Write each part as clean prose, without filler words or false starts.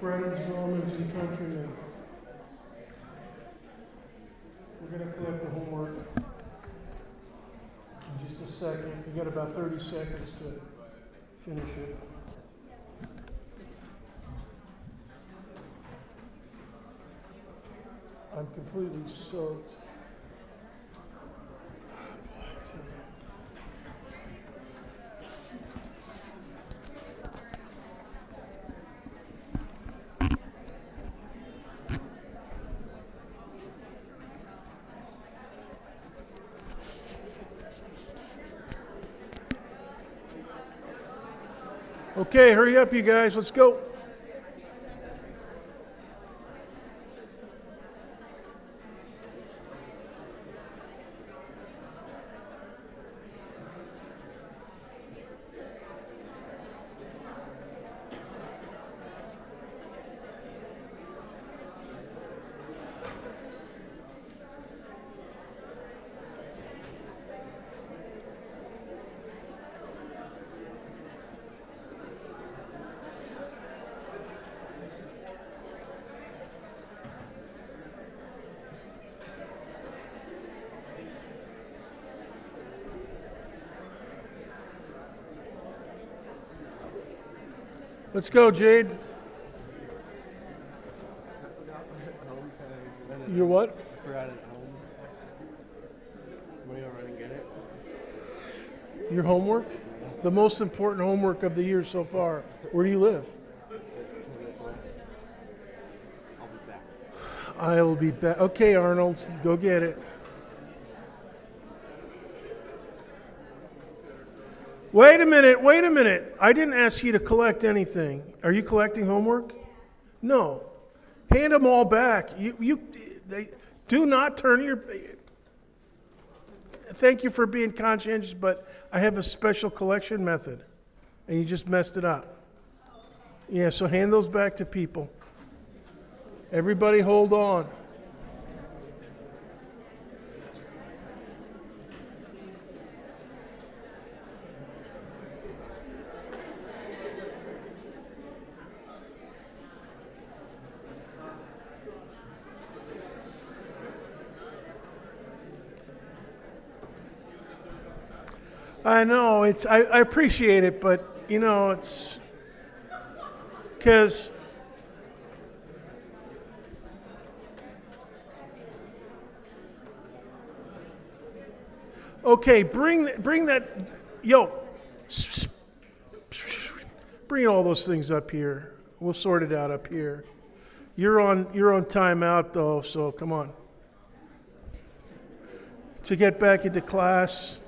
Friends, Romans, and countrymen. We're going to collect the homework in just a second. You got about 30 seconds to finish it. I'm completely soaked. Okay, hurry up, you guys. Let's go. Let's go, Jade. You're what? I forgot it at home. Will you run and get it? Your homework? The most important homework of the year so far. Where do you live? 2 minutes left. I'll be back. I'll be back. Okay, Arnold, go get it. Wait a minute. I didn't ask you to collect anything. Are you collecting homework? No. Hand them all back. They do not turn your... Thank you for being conscientious, but I have a special collection method, and you just messed it up. Yeah, so hand those back to people. Everybody hold on. I know, I appreciate it, but, it's because okay, bring that, bring all those things up here. We'll sort it out up here. You're on timeout though, so come on. To get back into class.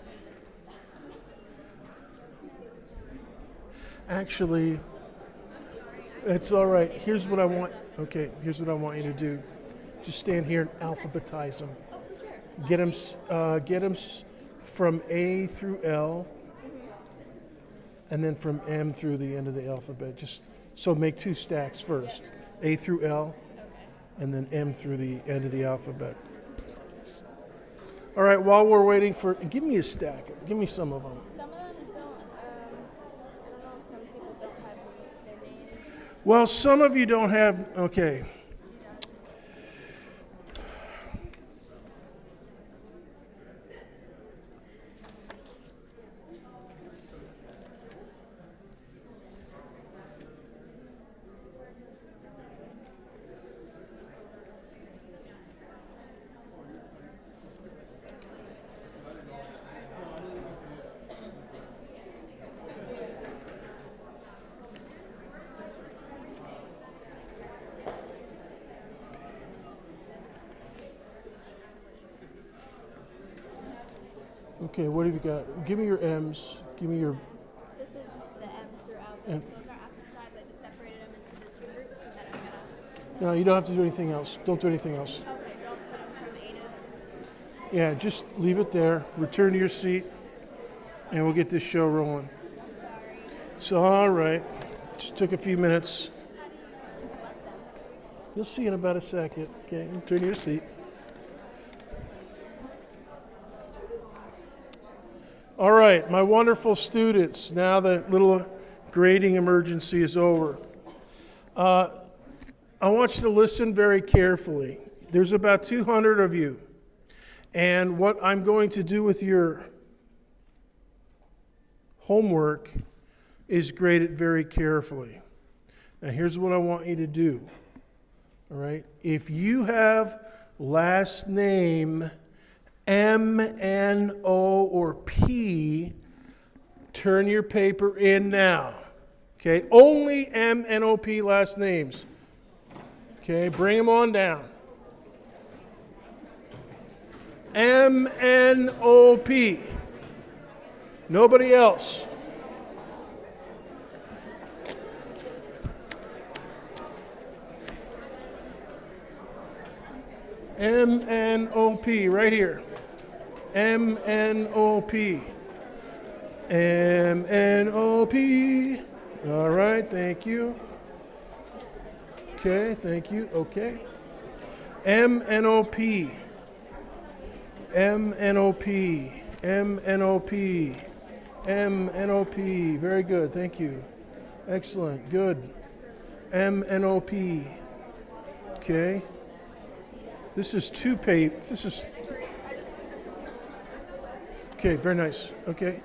Actually, it's all right. Here's what I want. Okay, here's what I want you to do. Just stand here and alphabetize them. Get them from A through L, and then from M through the end of the alphabet. Just so make 2 stacks first. A through L, and then M through the end of the alphabet. All right, while we're waiting for... Give me a stack. Give me some of them. Some of them don't, I don't know if some people don't have their names. Well, some of you don't have... Okay. Okay, what have you got? Give me your M's. Give me your... This is the M through L. M. Those are alphabetized. I just separated them into the 2 groups, and then I'm No, you don't have to do anything else. Don't do anything else. okay, don't put them from A to... Yeah, just leave it there. Return to your seat, and we'll get this show rolling. It's all right. Just took a few minutes. How do you collect them? You'll see in about a second. Okay, return to your seat. All right, my wonderful students, now the little grading emergency is over. I want you to listen very carefully. There's about 200 of you. And what I'm going to do with your homework is grade it very carefully. Now, here's what I want you to do. All right? If you have last name M, N, O, or P, turn your paper in now. Okay? Only M, N, O, P last names. Okay? Bring them on down. M, N, O, P. Nobody else. M-N-O-P, right here. M-N-O-P. M-N-O-P. All right, thank you. Okay, thank you. Okay. M-N-O-P. M-N-O-P. M-N-O-P. M-N-O-P. Very good, thank you. Excellent, good. M-N-O-P. Okay. This is two paper. This is. Okay, very nice. Okay.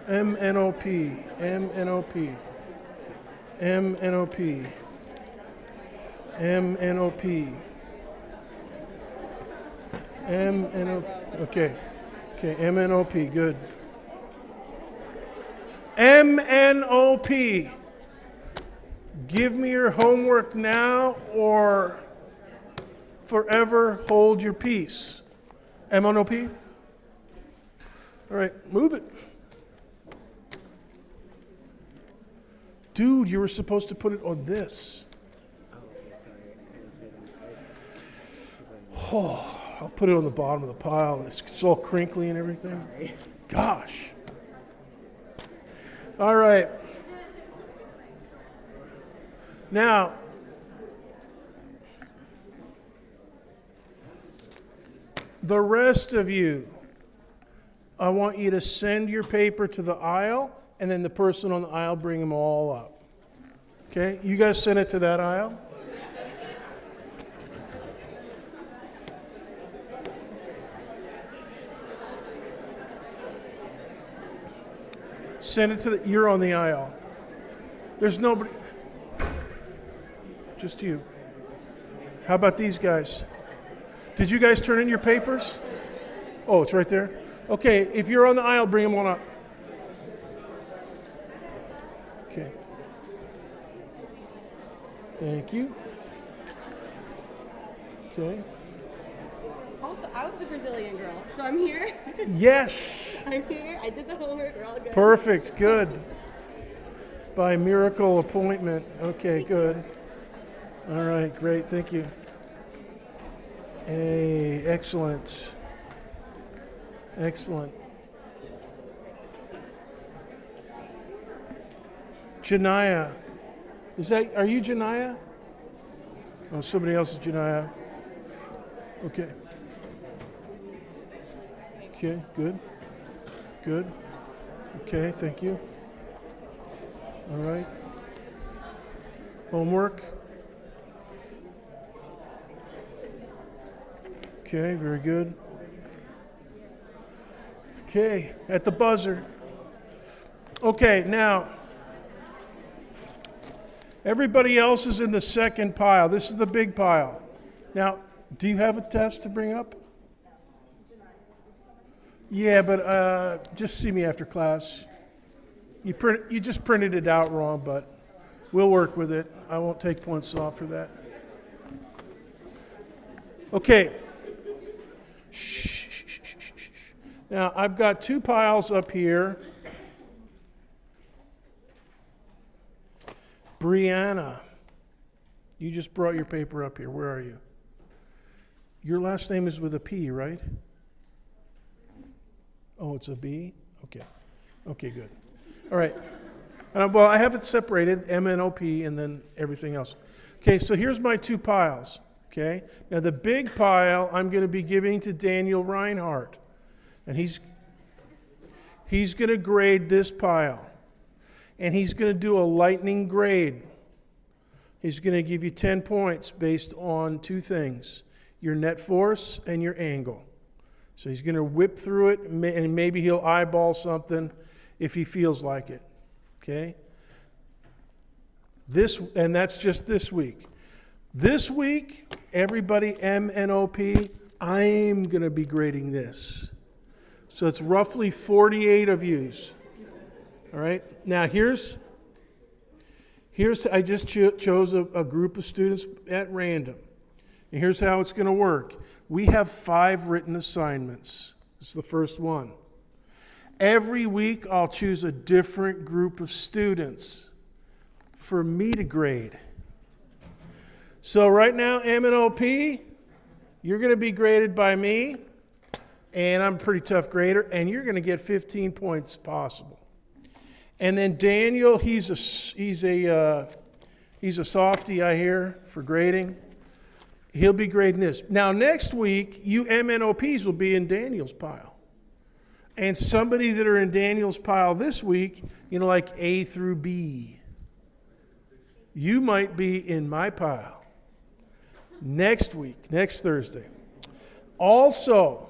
M-N-O-P. M-N-O-P. M-N-O-P. M-N-O-P. M-N-O-P. Okay. Okay, M-N-O-P. Good. M-N-O-P. Give me your homework now or forever hold your peace. M-N-O-P? All right, move it. Dude, you were supposed to put it on this. Oh, okay, sorry. Oh, I'll put it on the bottom of the pile. It's all crinkly and everything. Sorry. Gosh. All right. Now, the rest of you, I want you to send your paper to the aisle, and then the person on the aisle bring them all up. Okay? You guys send it to that aisle? Send it to the, you're on the aisle. There's nobody, just you. How about these guys? Did you guys turn in your papers? Oh, it's right there? Okay, if you're on the aisle, bring them on up. Okay. Thank you. Okay. Also, I was the Brazilian girl, so I'm here. Yes. I'm here. I did the homework. We're all good. Perfect. Good. By miracle appointment. Okay, good. All right, great. Thank you. Hey, excellent. Excellent. Janaya. Are you Janaya? Oh, somebody else is Janaya. Okay. Okay, good. Good. Okay, thank you. All right. Homework. Okay, very good. Okay, at the buzzer. Okay, now, everybody else is in the second pile. This is the big pile. Now, do you have a test to bring up? Yeah, but just see me after class. You just printed it out wrong, but we'll work with it. I won't take points off for that. Okay. Shh. Now, I've got two piles up here. Brianna, you just brought your paper up here. Where are you? Your last name is with a P, right? Oh, it's a B? Okay. Okay, good. All right. Well, I have it separated, M-N-O-P, and then everything else. Okay, so here's my two piles. Okay? Now, the big pile I'm going to be giving to Daniel Reinhardt. And he's going to grade this pile. And he's going to do a lightning grade. He's going to give you 10 points based on two things, your net force and your angle. So he's going to whip through it, and maybe he'll eyeball something if he feels like it. Okay? And that's just this week. This week, everybody M and OP, I'm going to be grading this. So it's roughly 48 of yous. All right? Now here's I just chose a group of students at random. And here's how it's going to work. We have 5 written assignments. This is the first one. Every week I'll choose a different group of students for me to grade. So right now, M and OP, you're going to be graded by me, and I'm a pretty tough grader, and you're going to get 15 points possible. And then Daniel, he's a softie, I hear, for grading. He'll be grading this. Now next week, you MNOPs will be in Daniel's pile. And somebody that are in Daniel's pile this week, like A through B, you might be in my pile next week, next Thursday. Also,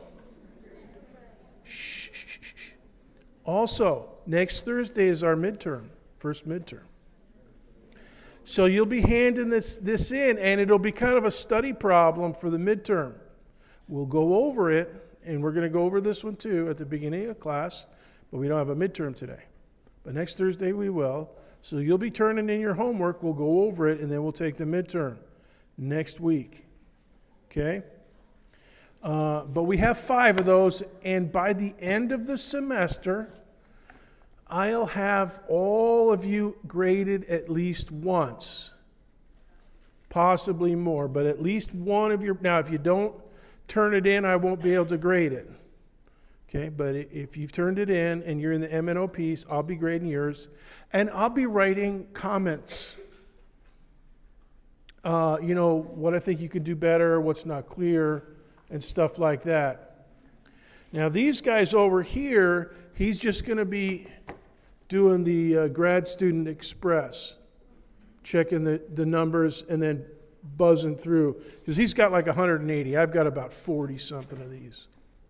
next Thursday is our midterm, first midterm. So you'll be handing this in, and it'll be kind of a study problem for the midterm. We'll go over it, and we're going to go over this one too at the beginning of class, but we don't have a midterm today. But next Thursday we will. So you'll be turning in your homework. We'll go over it, and then we'll take the midterm next week. Okay? But we have 5 of those, and by the end of the semester, I'll have all of you graded at least once, possibly more, but at least one of your, now if you don't turn it in, I won't be able to grade it. Okay, but if you've turned it in and you're in the MNOPs, I'll be grading yours, and I'll be writing comments. What I think you could do better, what's not clear, and stuff like that. Now these guys over here, he's just going to be doing the grad student express, checking the numbers and then buzzing through. Because he's got like 180. I've got about 40 something of these.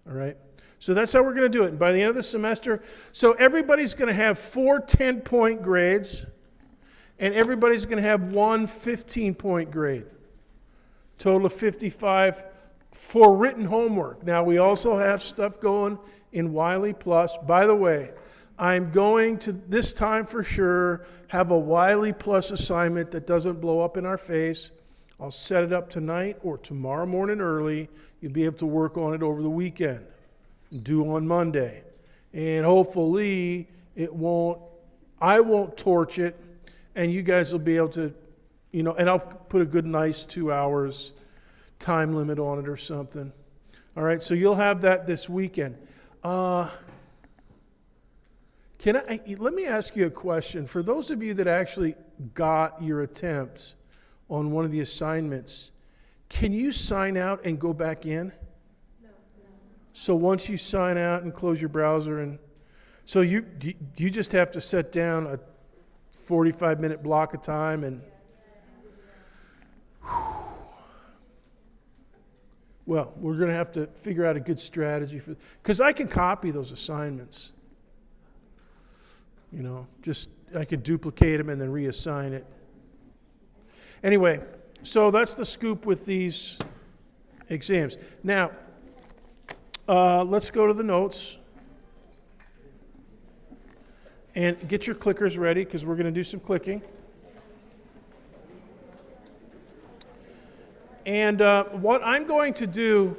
All right? So that's how we're going to do it. And by the end of the semester, so everybody's going to have 4 10-point grades, and everybody's going to have 1 15-point grade. Total of 55 for written homework. Now we also have stuff going in Wiley Plus. By the way, I'm going to, this time for sure, have a Wiley Plus assignment that doesn't blow up in our face. I'll set it up tonight or tomorrow morning early. You'll be able to work on it over the weekend, due on Monday. And hopefully I won't torch it, and you guys will be able to, and I'll put a good nice 2 hours time limit on it or something. All right, so you'll have that this weekend. Let me ask you a question. For those of you that actually got your attempt on one of the assignments, can you sign out and go back in? No. So once you sign out and close your browser, and so you just have to set down a 45-minute block of time and. Well, we're going to have to figure out a good strategy because I can copy those assignments. I can duplicate them and then reassign it. Anyway, so that's the scoop with these exams. Now, let's go to the notes. And get your clickers ready because we're going to do some clicking. And what I'm going to do,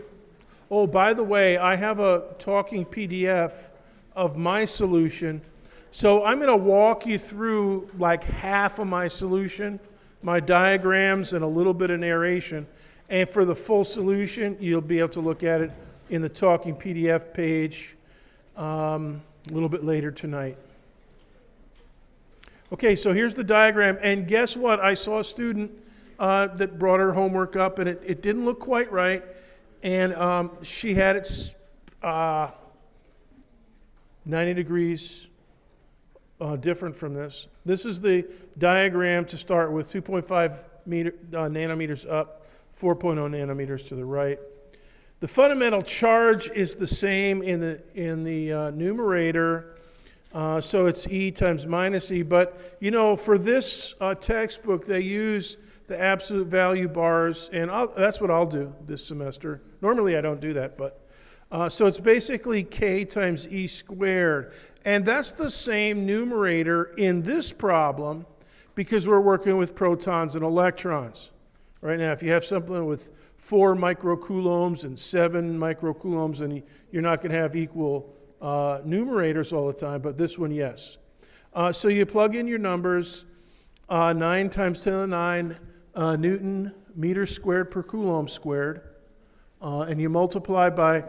by the way, I have a talking PDF of my solution. So I'm going to walk you through like half of my solution, my diagrams, and a little bit of narration. And for the full solution, you'll be able to look at it in the talking PDF page a little bit later tonight. Okay, so here's the diagram. And guess what? I saw a student that brought her homework up, and it didn't look quite right. And she had it 90 degrees different from this. This is the diagram to start with, 2.5 nanometers up, 4.0 nanometers to the right. The fundamental charge is the same in the numerator, so it's E times minus E. But, for this textbook, they use the absolute value bars, and that's what I'll do this semester. Normally, I don't do that, but so it's basically K times E squared. And that's the same numerator in this problem because we're working with protons and electrons. Right now, if you have something with 4 microcoulombs and 7 microcoulombs, and you're not going to have equal numerators all the time, but this one, yes. So you plug in your numbers, 9 times 10 to the 9 Newton meters squared per coulomb squared, and you multiply by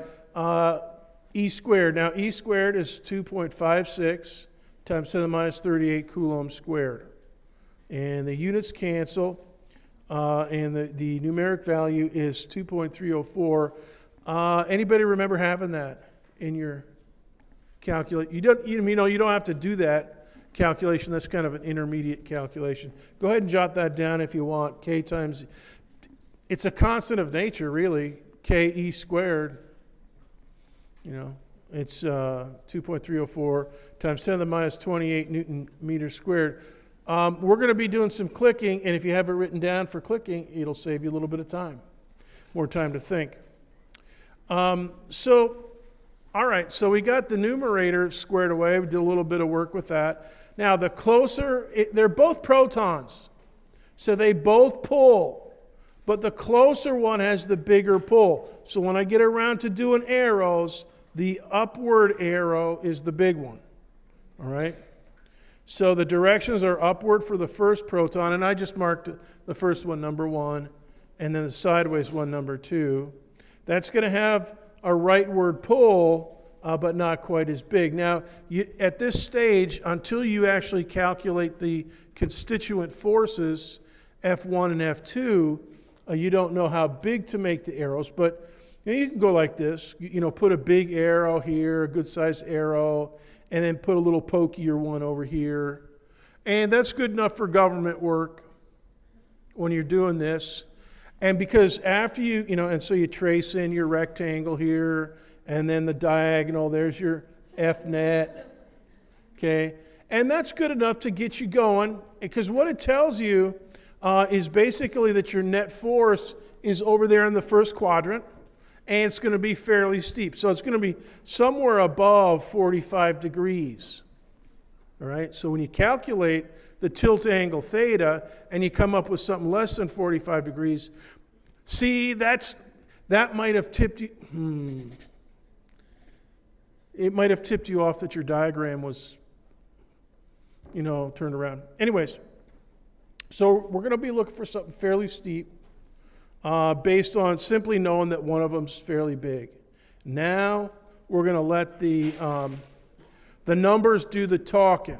E squared. Now, E squared is 2.56 times 10 to the minus 38 coulomb squared. And the units cancel, and the numeric value is 2.304. Anybody remember having that in your calculate? You don't have to do that calculation. That's kind of an intermediate calculation. Go ahead and jot that down if you want. K times, it's a constant of nature, really. K E squared. It's 2.304 times 10 to the minus 28 Newton meters squared. We're going to be doing some clicking, and if you have it written down for clicking, it'll save you a little bit of time, more time to think. All right, so we got the numerator squared away. We did a little bit of work with that. Now, the closer, they're both protons, so they both pull, but the closer one has the bigger pull. So when I get around to doing arrows, the upward arrow is the big one, all right? So the directions are upward for the first proton, and I just marked the first one, number 1, and then the sideways one, number 2. That's going to have a rightward pull, but not quite as big. Now, at this stage, until you actually calculate the constituent forces, F1 and F2, you don't know how big to make the arrows, but you can go like this. Put a big arrow here, a good-sized arrow, and then put a little pokier one over here. And that's good enough for government work when you're doing this. And because after and so you trace in your rectangle here, and then the diagonal, there's your F net, okay? And that's good enough to get you going, because what it tells you is basically that your net force is over there in the first quadrant, and it's going to be fairly steep. So it's going to be somewhere above 45 degrees, all right? So when you calculate the tilt angle theta, and you come up with something less than 45 degrees, see, that might have tipped you, it might have tipped you off that your diagram was, turned around. Anyways, so we're going to be looking for something fairly steep, based on simply knowing that one of them's fairly big. Now we're going to let the numbers do the talking.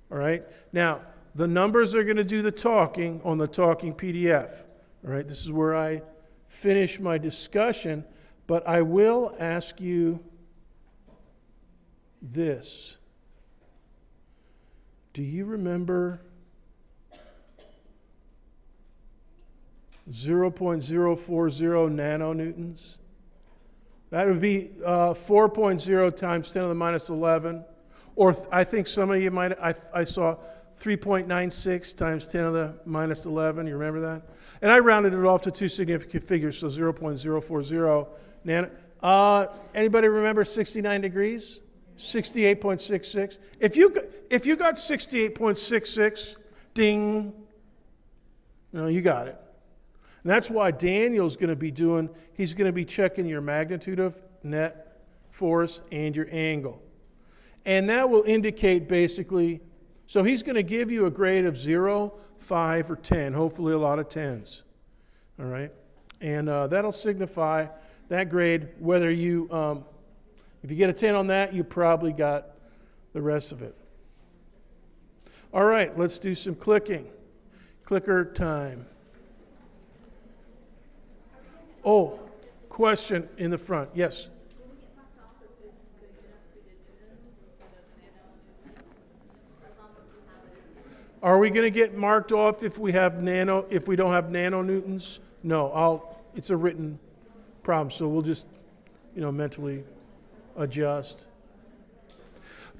All right. Now the numbers are going to do the talking on the talking PDF. All right. This is where I finish my discussion, but I will ask you this. Do you remember 0.040 nanonewtons? That would be 4.0 times 10 to the minus 11. Or I think some of you might, I saw 3.96 times 10 to the minus 11. You remember that? And I rounded it off to two significant figures, so 0.040 nano. Anybody remember 69 degrees? 68.66. If you got 68.66, ding, you got it. And that's why Daniel's going to be he's going to be checking your magnitude of net force and your angle. And that will indicate basically, so he's going to give you a grade of 0, 5, or 10, hopefully a lot of 10s. All right? And that'll signify that grade, whether you, if you get a 10 on that, you probably got the rest of it. All right, let's do some clicking. Clicker time. Oh, question in the front. Yes? Are we going to get marked off if we don't have nanonewtons? No, it's a written problem, so we'll just, mentally adjust.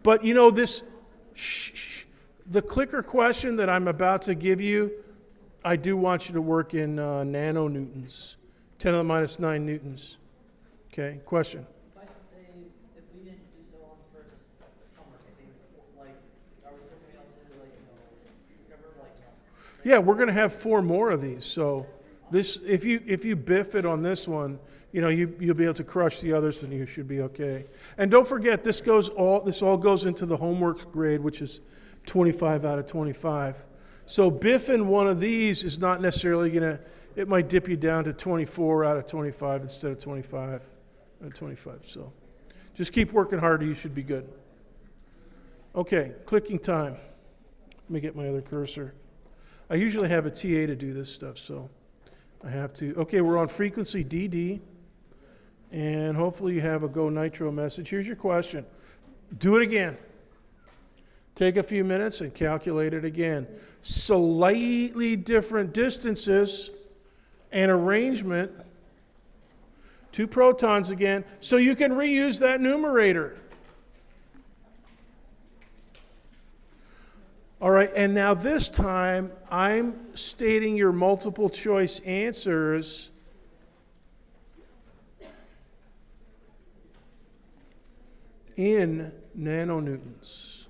But the clicker question that I'm about to give you, I do want you to work in nanonewtons, 10 to the minus 9 newtons. Okay, question? If I say, if we didn't do so on the first homework, I think, are we still going to be able to, recover, Yeah, we're going to have 4 more of these. So this, if you biff it on this one, you'll be able to crush the others, and you should be okay. And don't forget, this all goes into the homework grade, which is 25 out of 25. So biffing one of these is not necessarily it might dip you down to 24 out of 25 instead of 25 out of 25. So just keep working harder, you should be good. Okay, clicking time. Let me get my other cursor. I usually have a TA to do this stuff, so I have to. Okay, we're on frequency DD, and hopefully you have a Go Nitro message. Here's your question. Do it again. Take a few minutes and calculate it again. Slightly different distances and arrangement. 2 protons again, so you can reuse that numerator. All right, and now this time I'm stating your multiple choice answers in nanonewtons.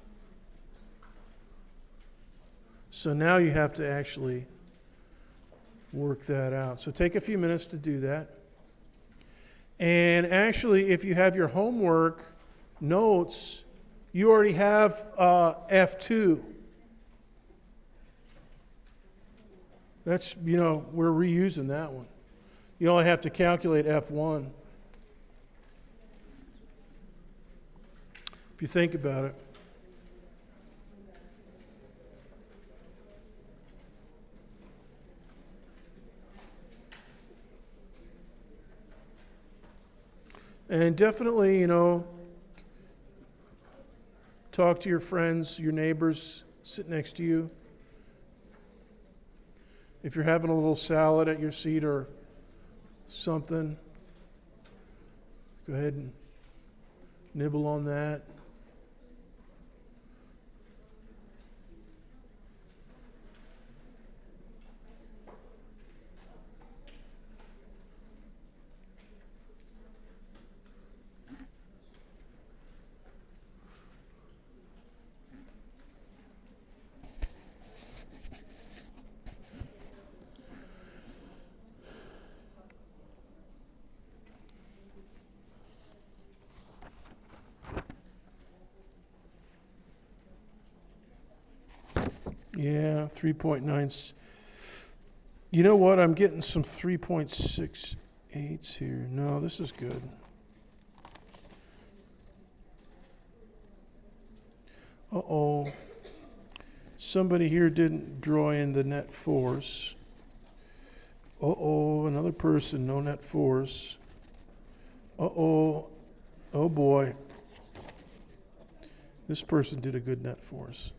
So now you have to actually work that out. So take a few minutes to do that. And actually, if you have your homework notes, you already have F2. That's, we're reusing that one. You only have to calculate F1. If you think about it. And definitely, talk to your friends, your neighbors, sit next to you. If you're having a little salad at your seat or something, go ahead and nibble on that. Yeah, 3.9. You know what? I'm getting some 3.68s here. No, this is good. Uh-oh. Somebody here didn't draw in the net force. Uh-oh, another person, no net force. Uh-oh. Oh boy. This person did a good net force.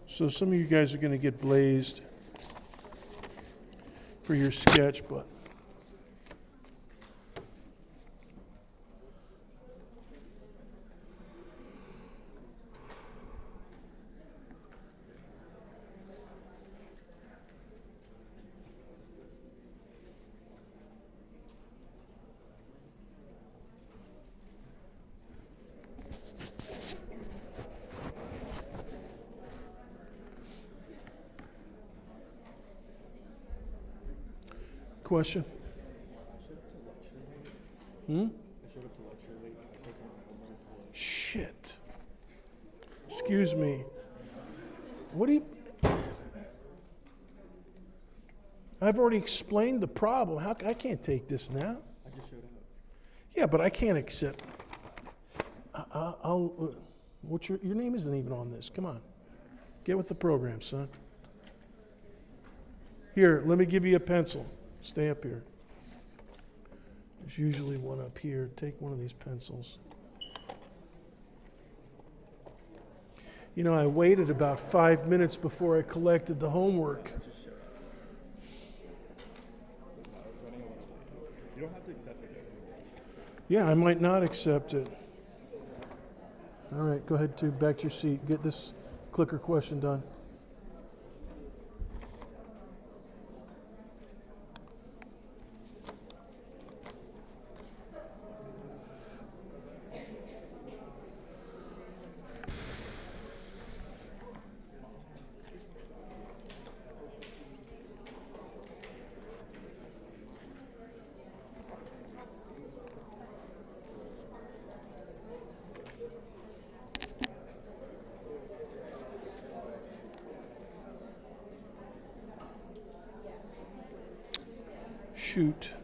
So some of you guys are going to get blazed for your sketch, but question? Shit. Excuse me. What do you... I've already explained the problem. I can't take this now. I just showed up. Yeah, but I can't accept... what's your name isn't even on this. Come on. Get with the program, son. Here, let me give you a pencil. Stay up here. There's usually one up here. Take one of these pencils. You know, I waited about 5 minutes before I collected the homework. You don't have to accept it. Yeah, I might not accept it. All right, go ahead to back to your seat. Get this clicker question done. Shoot.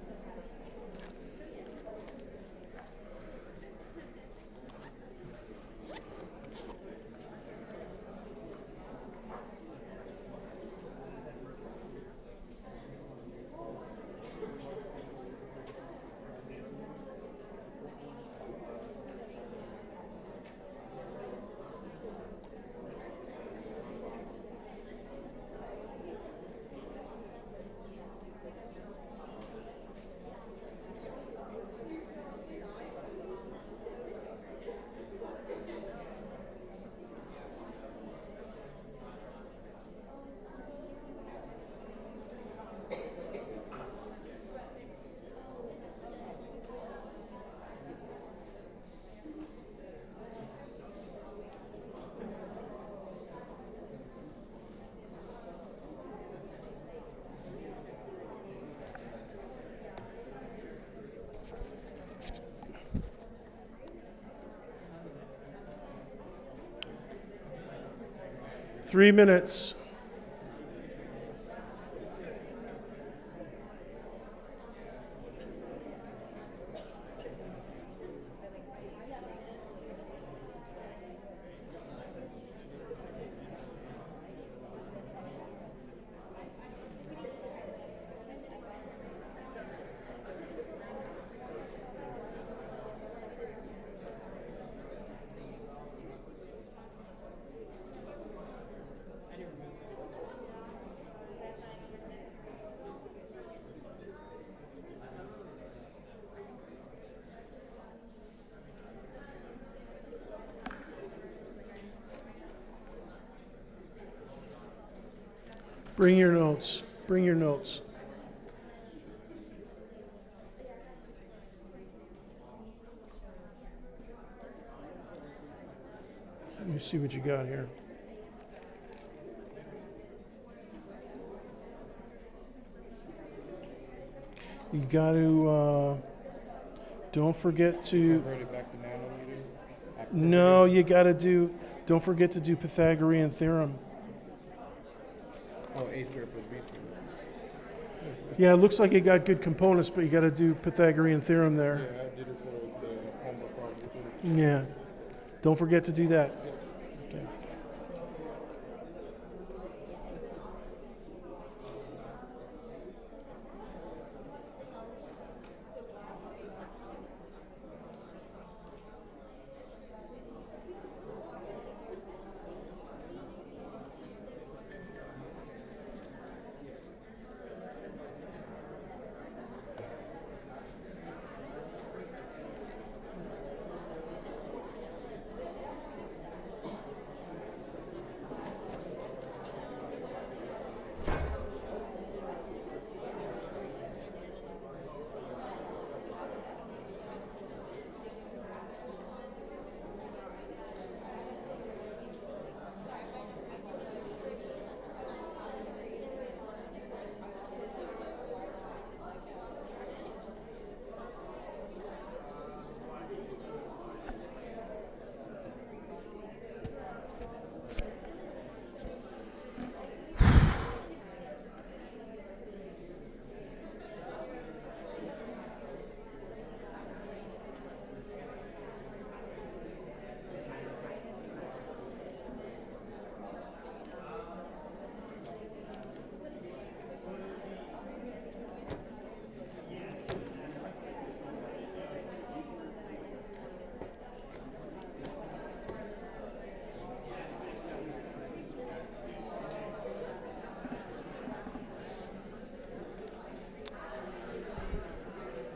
Three minutes. Bring your notes. Bring your notes. Let me see what you got here. You got to, don't forget to, Convert it back to nanometer. no, you got to do, don't forget to do Pythagorean theorem. Oh, A squared plus B squared. Yeah, it looks like you got good components, but you got to do Pythagorean theorem Yeah, there. I did it for the homework part. Yeah. Don't forget to do that. Okay.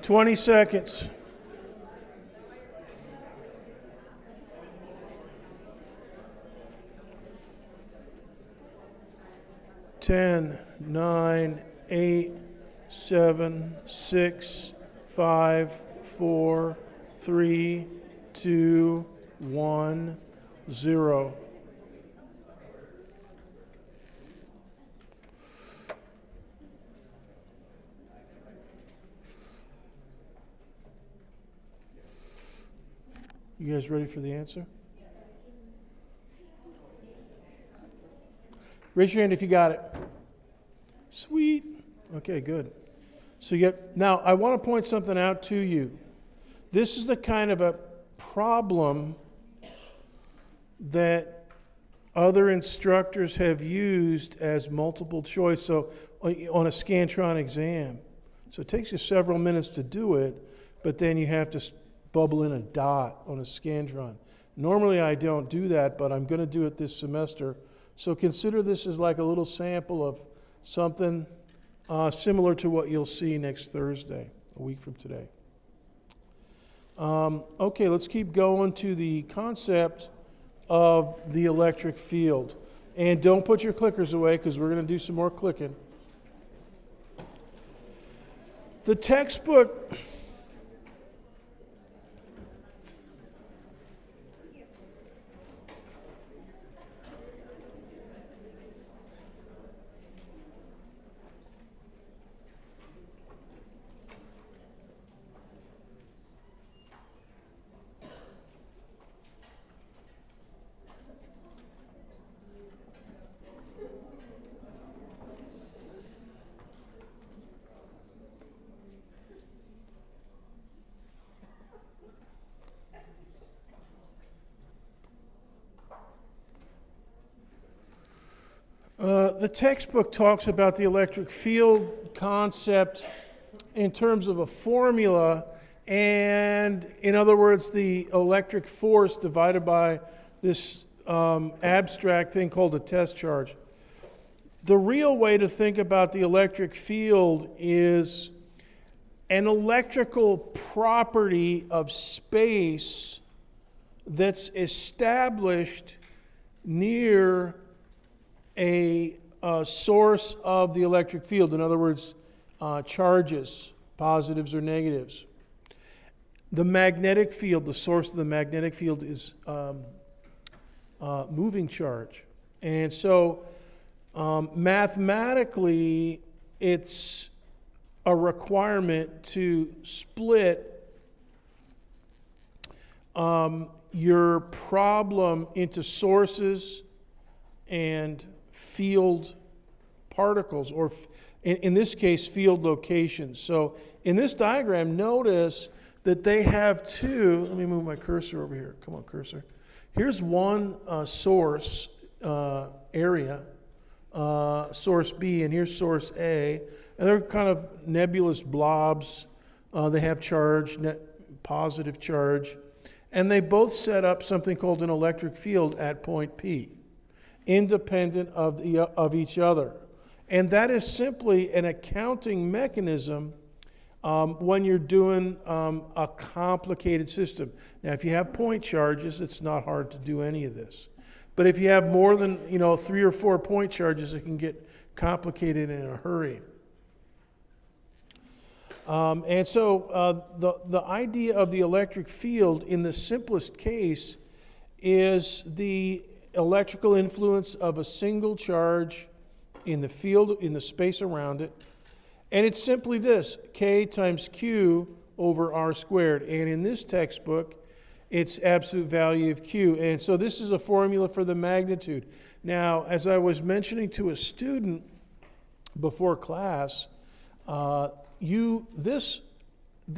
20 seconds. 10, 9, 8, 7, 6, 5, 4, 3, 2, 1, 0. You guys ready for the answer? Raise your hand if you got it. Sweet. Okay, good. So now I want to point something out to you. This is the kind of a problem that other instructors have used as multiple choice, so on a Scantron exam. So it takes you several minutes to do it, but then you have to bubble in a dot on a Scantron. Normally I don't do that, but I'm going to do it this semester. So consider this as like a little sample of something similar to what you'll see next Thursday, a week from today. Okay, let's keep going to the concept of the electric field. And don't put your clickers away because we're going to do some more clicking. The textbook the textbook talks about the electric field concept in terms of a formula, and in other words, the electric force divided by this abstract thing called a test charge. The real way to think about the electric field is an electrical property of space that's established near a source of the electric field. In other words, charges, positives or negatives. The magnetic field, the source of the magnetic field is moving charge. And so mathematically, it's a requirement to split your problem into sources and field particles, or in this case, field locations. So in this diagram, notice that they have two. Let me move my cursor over here. Come on, cursor. Here's one source area, source B, and here's source A. And they're kind of nebulous blobs. They have charge, positive charge. And they both set up something called an electric field at point P, independent of each other. And that is simply an accounting mechanism when you're doing a complicated system. Now, if you have point charges, it's not hard to do any of this. But if you have more than 3 or 4 point charges, it can get complicated in a hurry. And so the idea of the electric field in the simplest case is the electrical influence of a single charge in the field, in the space around it. And it's simply this, K times Q over R squared. And in this textbook, it's absolute value of Q. And so this is a formula for the magnitude. Now, as I was mentioning to a student before class, the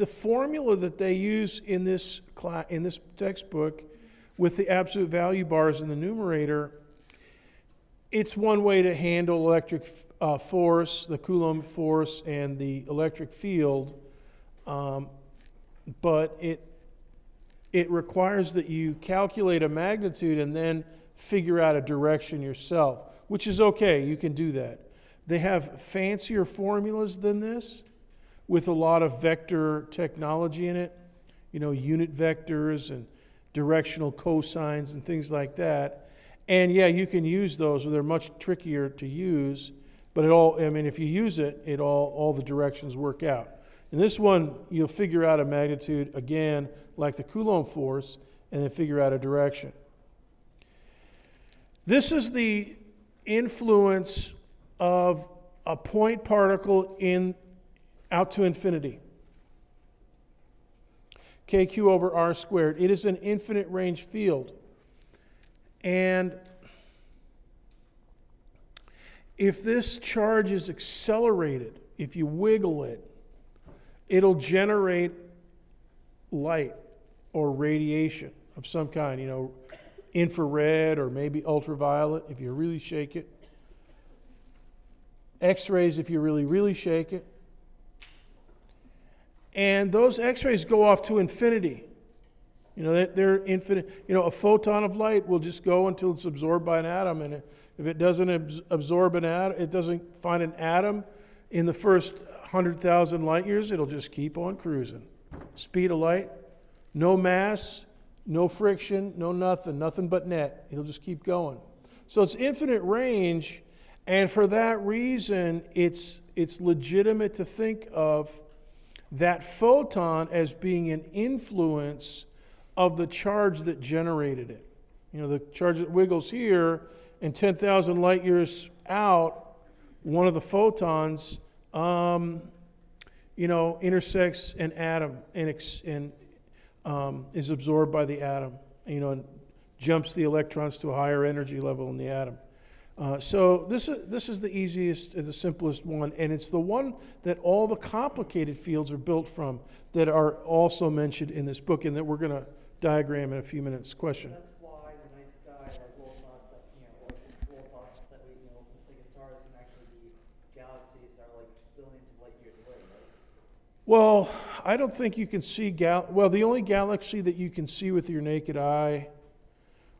formula that they use in this textbook with the absolute value bars in the numerator, it's one way to handle electric force, the Coulomb force, and the electric field, but it requires that you calculate a magnitude and then figure out a direction yourself, which is okay. You can do that. They have fancier formulas than this, with a lot of vector technology in it, unit vectors and directional cosines and things like that. And yeah, you can use those, but they're much trickier to use. But if you use it, all the directions work out. In this one, you'll figure out a magnitude, again, like the Coulomb force, and then figure out a direction. This is the influence of a point particle out to infinity. KQ over R squared. It is an infinite range field. And if this charge is accelerated, if you wiggle it, it'll generate light or radiation of some kind, infrared or maybe ultraviolet if you really shake it. X-rays if you really, really shake it. And those X-rays go off to infinity. They're infinite. A photon of light will just go until it's absorbed by an atom. And if it doesn't absorb an atom, it doesn't find an atom in the first 100,000 light years, it'll just keep on cruising. Speed of light, no mass, no friction, no nothing but net. It'll just keep going. So it's infinite range, and for that reason, it's legitimate to think of that photon as being an influence of the charge that generated it. The charge that wiggles here, and 10,000 light years out, one of the photons intersects an atom and is absorbed by the atom, and jumps the electrons to a higher energy level in the atom. So this is the easiest, the simplest one, and it's the one that all the complicated fields are built from that are also mentioned in this book and that we're going to diagram in a few minutes. Question? That's why the night sky are glow spots that, or glow spots that we, just like a stars can actually be galaxies that are like billions of light years away, right? Well, I don't think you can see the only galaxy that you can see with your naked eye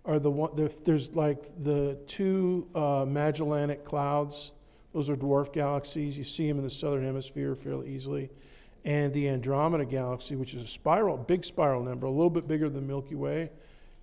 are there's like the two Magellanic clouds. Those are dwarf galaxies. You see them in the southern hemisphere fairly easily. And the Andromeda galaxy, which is a big spiral number, a little bit bigger than the Milky Way,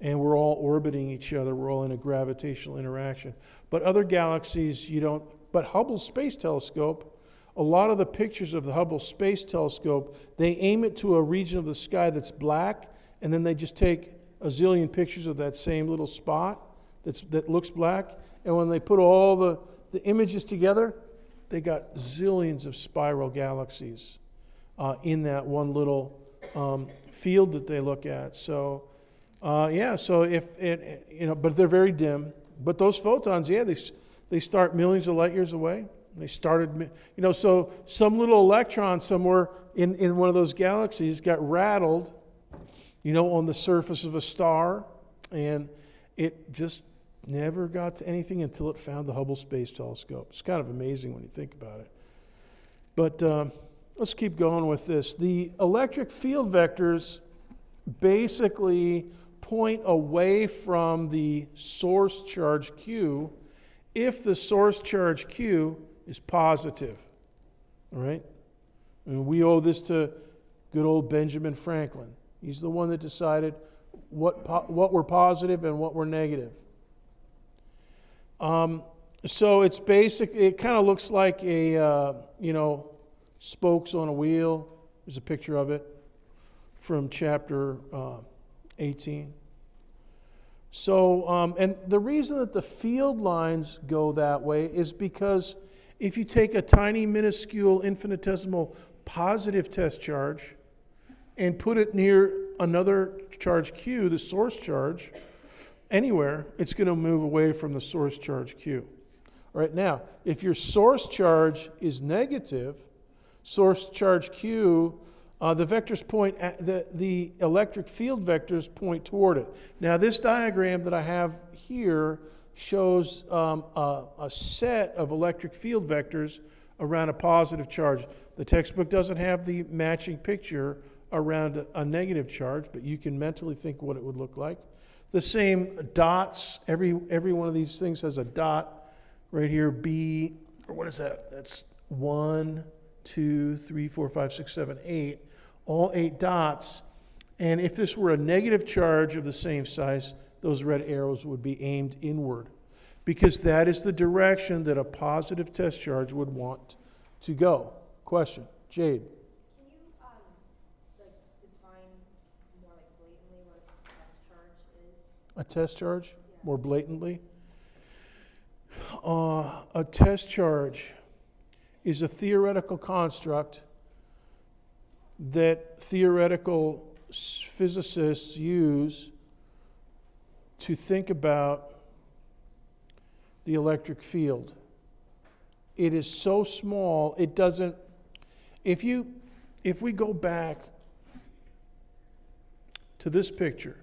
and we're all orbiting each other. We're all in a gravitational interaction. But other galaxies, you don't. But Hubble Space Telescope, a lot of the pictures of the Hubble Space Telescope, they aim it to a region of the sky that's black, and then they just take a zillion pictures of that same little spot that looks black. And when they put all the images together, they got zillions of spiral galaxies in that one little field that they look at. So, so if it, but they're very dim. But those photons, they start millions of light years away. They started, so some little electron somewhere in one of those galaxies got rattled, on the surface of a star, and it just never got to anything until it found the Hubble Space Telescope. It's kind of amazing when you think about it. But let's keep going with this. The electric field vectors basically point away from the source charge Q if the source charge Q is positive. All right? And we owe this to good old Benjamin Franklin. He's the one that decided what were positive and what were negative. So it's basic. It kind of looks like a spokes on a wheel. There's a picture of it from chapter 18. So, and the reason that the field lines go that way is because if you take a tiny, minuscule, infinitesimal positive test charge and put it near another charge Q, the source charge, anywhere, it's going to move away from the source charge Q. All right, now, if your source charge is negative, source charge Q, the vectors point at the electric field vectors point toward it. Now, this diagram that I have here shows a set of electric field vectors around a positive charge. The textbook doesn't have the matching picture around a negative charge, but you can mentally think what it would look like. The same dots, every one of these things has a dot right here, B, or what is that? That's 1, 2, 3, 4, 5, 6, 7, 8, all 8 dots. And if this were a negative charge of the same size, those red arrows would be aimed inward, because that is the direction that a positive test charge would want to go. Question, Jade. Can you define more blatantly what a test charge is? A test charge, Yeah. more blatantly? A test charge is a theoretical construct that theoretical physicists use to think about the electric field. It is so small, it doesn't, if we go back to this picture,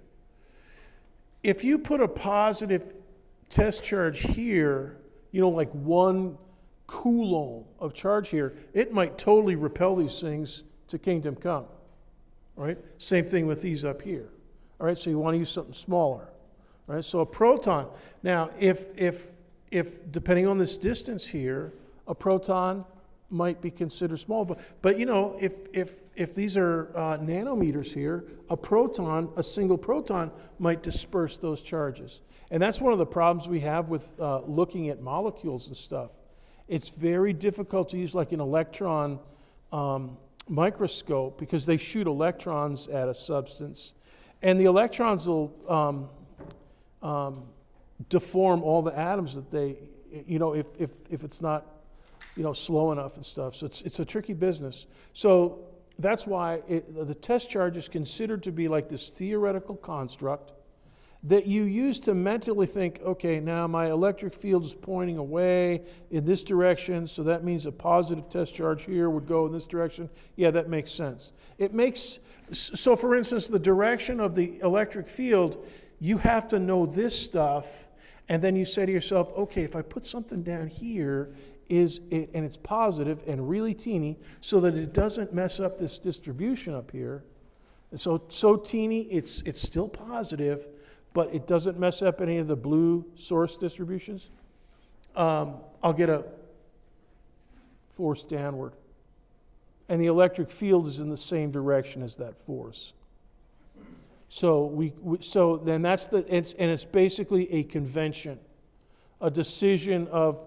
if you put a positive test charge here, like 1 coulomb of charge here, it might totally repel these things to kingdom come. All right? Same thing with these up here. All right, so you want to use something smaller. All right, so a proton. Now, if depending on this distance here, a proton might be considered small. But if these are nanometers here, a single proton might disperse those charges. And that's one of the problems we have with looking at molecules and stuff. It's very difficult to use like an electron microscope, because they shoot electrons at a substance, and the electrons will deform all the atoms that they, if it's not, slow enough and stuff. So it's a tricky business. So that's why the test charge is considered to be like this theoretical construct that you use to mentally think, okay, now my electric field is pointing away in this direction, so that means a positive test charge here would go in this direction. Yeah, that makes sense. So for instance, the direction of the electric field, you have to know this stuff, and then you say to yourself, okay, if I put something down here, and it's positive and really teeny, so that it doesn't mess up this distribution up here. And so teeny, it's still positive, but it doesn't mess up any of the blue source distributions. I'll get a force downward. And the electric field is in the same direction as that force. So then it's basically a convention, a decision of,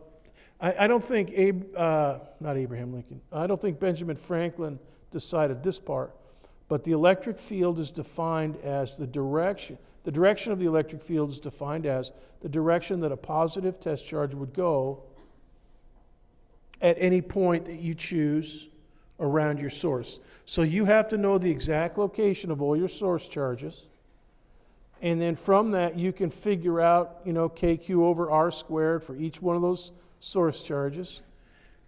I don't think not Abraham Lincoln, I don't think Benjamin Franklin decided this part, but the electric field is defined as the direction of the electric field is defined as the direction that a positive test charge would go at any point that you choose around your source. So you have to know the exact location of all your source charges, and then from that you can figure out, KQ over R squared for each one of those source charges,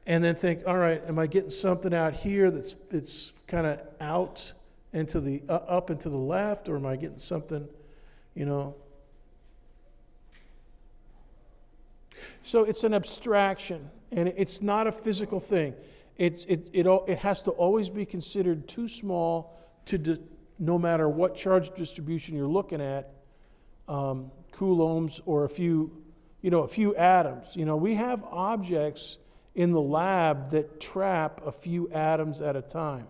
and then think, all right, am I getting something out here that's kind of out into the up and to the left, or am I getting something, So it's an abstraction, and it's not a physical thing. It has to always be considered too small no matter what charge distribution you're looking at, coulombs or a few atoms. We have objects in the lab that trap a few atoms at a time.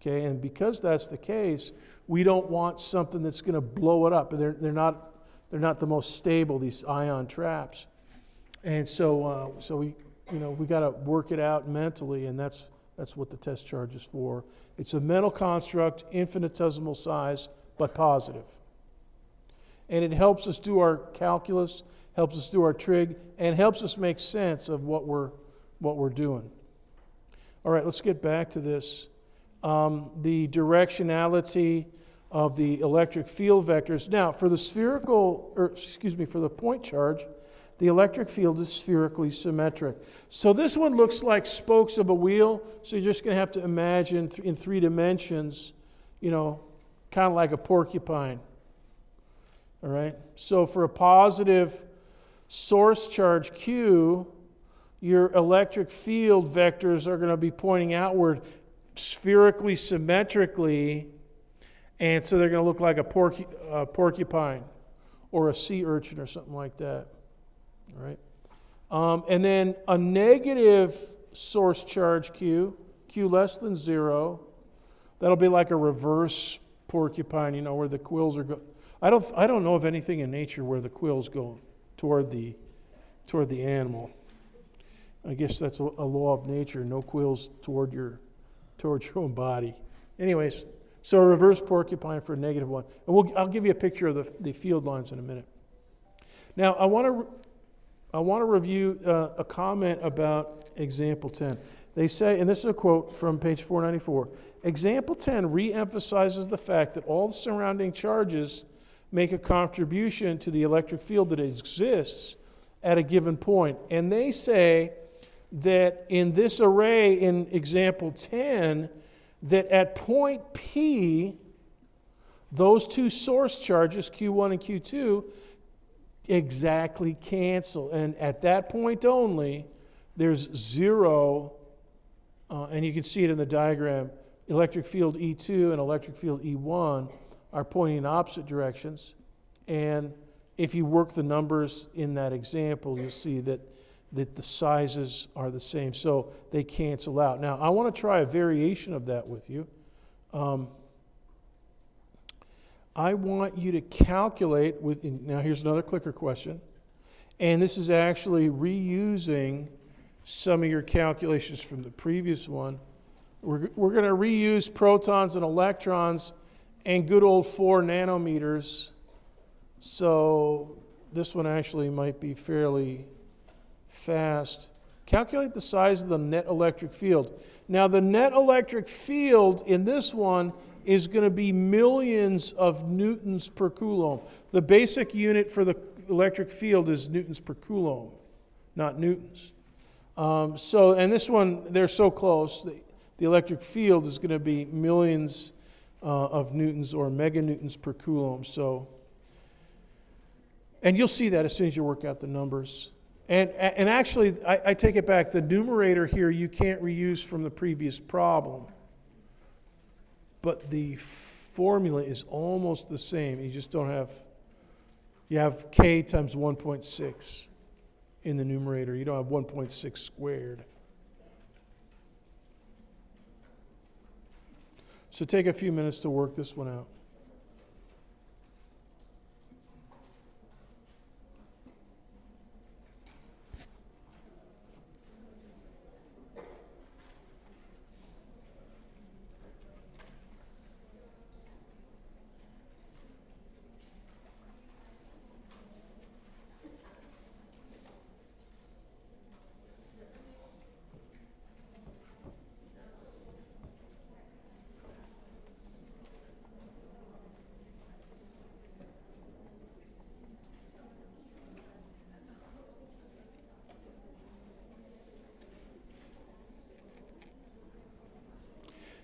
Okay, and because that's the case, we don't want something that's going to blow it up. They're not the most stable, these ion traps, and so we got to work it out mentally, and that's what the test charge is for. It's a mental construct, infinitesimal size, but positive, and it helps us do our calculus, helps us do our trig, and helps us make sense of what we're doing. All right, let's get back to this. The directionality of the electric field vectors. Now, for the for the point charge, the electric field is spherically symmetric. So this one looks like spokes of a wheel, so you're just going to have to imagine in 3 dimensions, kind of like a porcupine. All right? So for a positive source charge Q, your electric field vectors are going to be pointing outward spherically symmetrically, and so they're going to look like a porcupine or a sea urchin or something like that. All right, and then a negative source charge Q, Q less than 0. That'll be like a reverse porcupine, you know, where the quills are going. I don't know of anything in nature where the quills go toward the animal. I guess that's a law of nature. No quills towards your own body. Anyways, so a reverse porcupine for a -1. And I'll give you a picture of the field lines in a minute. Now, I want to review a comment about example 10. They say, and this is a quote from page 494, example 10 re-emphasizes the fact that all the surrounding charges make a contribution to the electric field that exists at a given point. And they say that in this array in example 10, that at point P, those two source charges, Q1 and Q2, exactly cancel. And at that point only, there's 0, and you can see it in the diagram, electric field E2 and electric field E1 are pointing in opposite directions. And if you work the numbers in that example, you'll see that the sizes are the same, so they cancel out. Now, I want to try a variation of that with you. I want you to calculate now here's another clicker question, and this is actually reusing some of your calculations from the previous one. We're going to reuse protons and electrons and good old 4 nanometers. So this one actually might be fairly fast. Calculate the size of the net electric field. Now the net electric field in this one is going to be millions of newtons per coulomb. The basic unit for the electric field is newtons per coulomb, not newtons. And this one, they're so close. The electric field is going to be millions of newtons or meganewtons per coulomb. So, and you'll see that as soon as you work out the numbers. And actually, I take it back. The numerator here you can't reuse from the previous problem. But the formula is almost the same. You just don't have, you have k times 1.6 in the numerator. You don't have 1.6 squared. So take a few minutes to work this one out.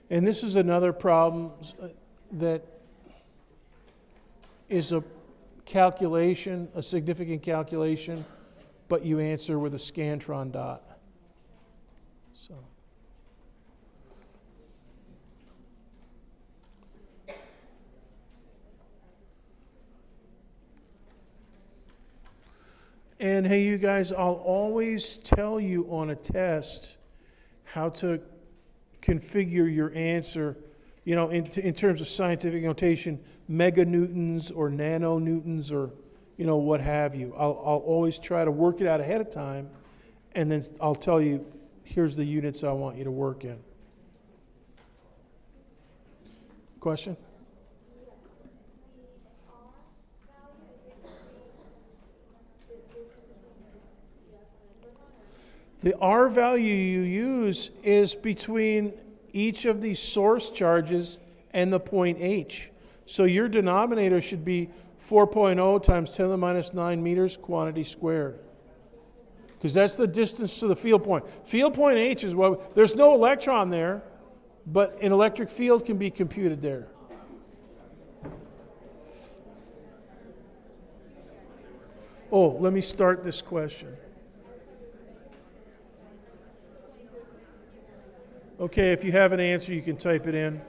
And this is another problem that is a calculation, a significant calculation, but you answer with a scantron dot. So. And hey, you guys, I'll always tell you on a test how to configure your answer, you know, in terms of scientific notation, meganewtons or nanonewtons or, you know, what have you. I'll always try to work it out ahead of time, and then I'll tell you, here's the units I want you to work in. Question? The R value you use is between each of these source charges and the point H. So your denominator should be 4.0 times 10 to the minus 9 meters quantity squared. Because that's the distance to the field point. Field point H is what, there's no electron there, but an electric field can be computed there. Oh, let me start this question. Okay, if you have an answer, you can type it in.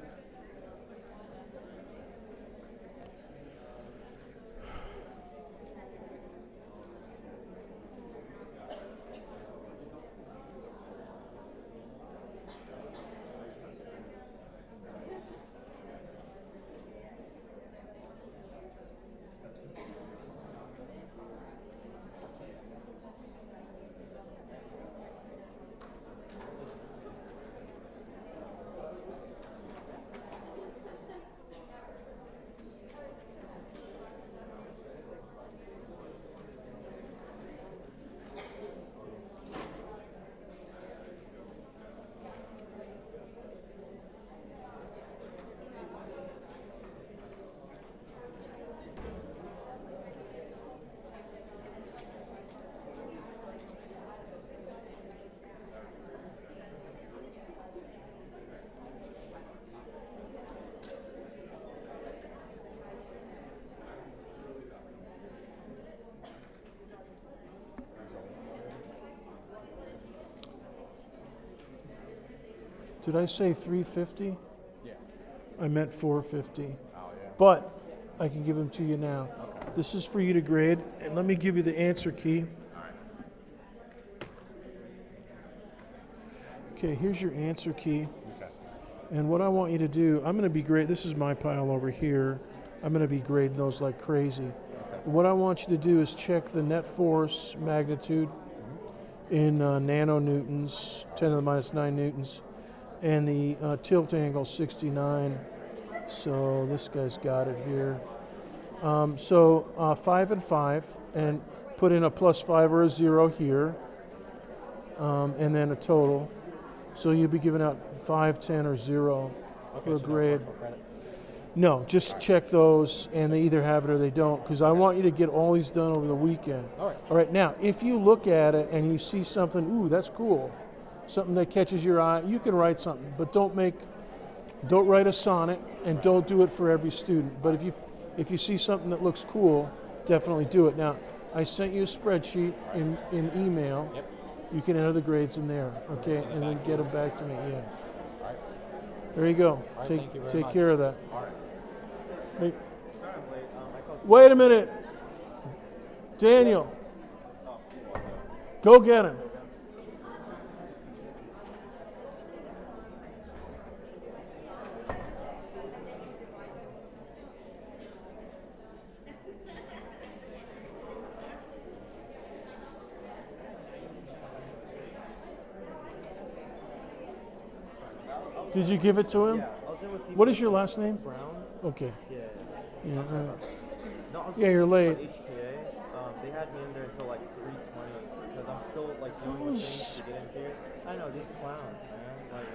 Did I say 350? Yeah. I meant 450. Oh, yeah. But I can give them to you now. This is for you to grade, and let me give you the answer key. Okay, here's your answer key. Okay. And what I want you to do, I'm going to be this is my pile over here. I'm going to be grading those like crazy. What I want you to do is check the net force magnitude in nanonewtons, 10 to the minus 9 newtons, and the tilt angle 69. So this guy's got it here. 5 and 5, and put in a +5 or a 0 here, and then a total. So you'll be giving out 5, 10, or 0 for a grade. No, just check those, and they either have it or they don't, because I want you to get all these done over the weekend. All right. All right, now, if you look at it and you see something, ooh, that's cool, something that catches your eye, you can write something, but don't write a sonnet, and don't do it for every student. But if you see something that looks cool, definitely do it. Now, I sent you a spreadsheet in email. Yep. You can enter the grades in there, okay, and then get them back to me, yeah. All right. There you go. All right, Take thank you very take much. care of that. All right. Hey, Sorry I'm late. I talked to wait a minute. Daniel, go get him. Did you give it to him? Yeah, I was in with people. What is your last name? Brown. Okay. Yeah. Yeah, all right. No, I was Yeah, you're on late. HPA. They had me in there until like 3:20 because I'm still like dealing with things to get into it. I know these clowns, man. Like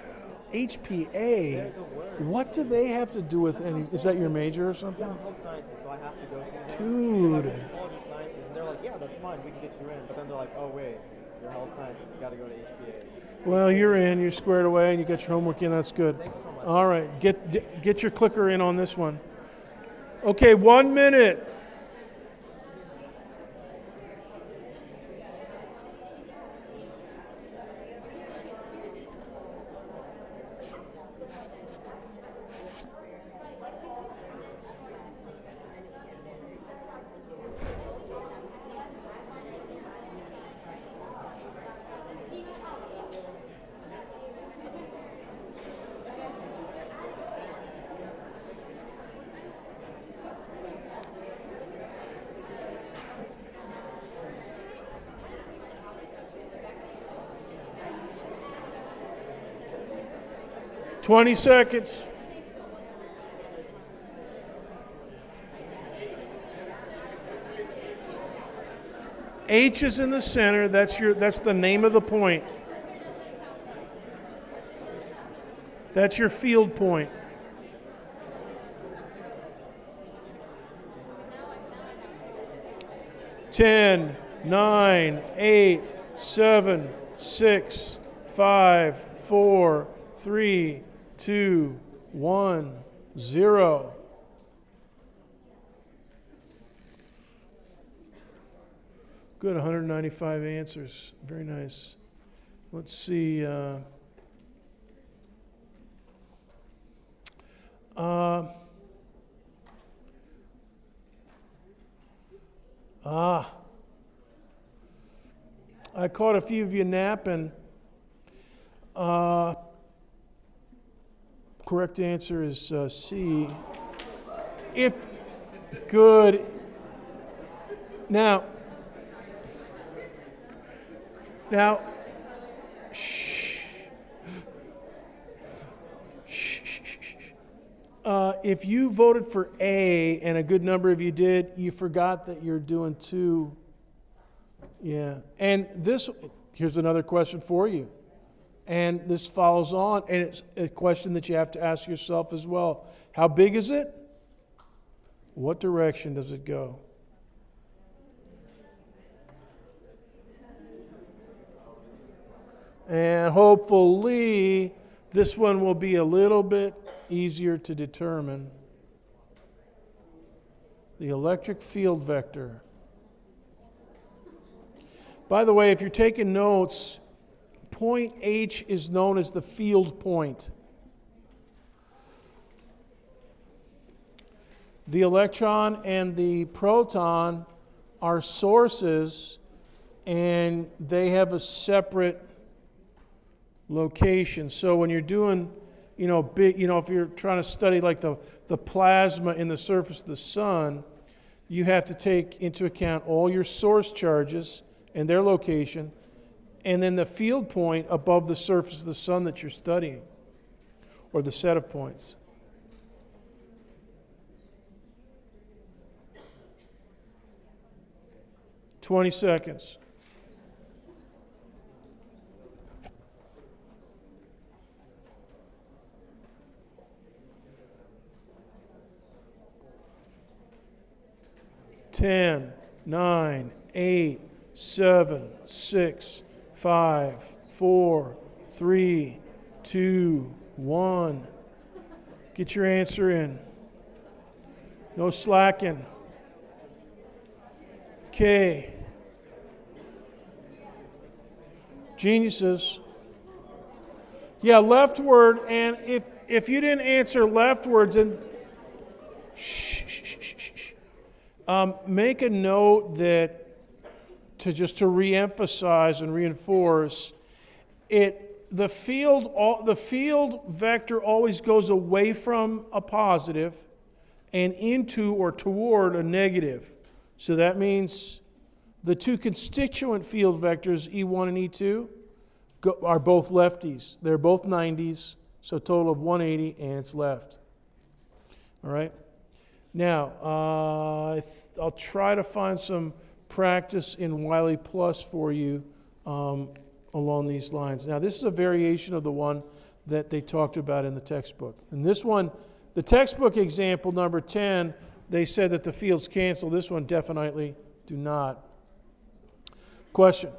HPA. they're the worst. What do they have to do with any? Is that your major or something? Yeah, health sciences, so I have to go through them. Dude. Like, it's college of sciences, and they're like, yeah, that's fine, we can get you in. But then they're like, oh wait, you're health sciences, you got to go to HPA. Well, you're in. You're squared away, and you got your homework in. That's good. Thank you so much. All right, get your clicker in on this one. Okay, 1 minute. Twenty seconds. H is in the center. That's the name of the point. That's your field point. Ten, 9, 8, 7, 6, 5, 4, 3, 2, 1, 0. Good, 195 answers. Very nice. Let's see. I caught a few of you napping. Correct answer is C. If good. Now, shh. If you voted for A, and a good number of you did, you forgot that you're doing 2. Yeah. And here's another question for you. And this follows on, and it's a question that you have to ask yourself as well. How big is it? What direction does it go? And hopefully, this one will be a little bit easier to determine. The electric field vector. By the way, if you're taking notes, point H is known as the field point. The electron and the proton are sources, and they have a separate location. So when you're doing, if you're trying to study like the plasma in the surface of the sun, you have to take into account all your source charges and their location, and then the field point above the surface of the sun that you're studying, or the set of points. "20 seconds. Ten, 9, 8, 7, 6, 5, 4, 3, 2, 1. Get your answer in. No slacking. Okay. Geniuses. Yeah, leftward, and if you didn't answer leftward, then make a note that to re-emphasize and reinforce it. The field vector always goes away from a positive and into or toward a negative. So that means the two constituent field vectors, E1 and E2, are both lefties. They're both 90s, so a total of 180, and it's left. All right? Now, I'll try to find some practice in Wiley Plus for you along these lines. Now, this is a variation of the one that they talked about in the textbook. And this one, the textbook example number 10, they said that the fields cancel. This one definitely do not. Question?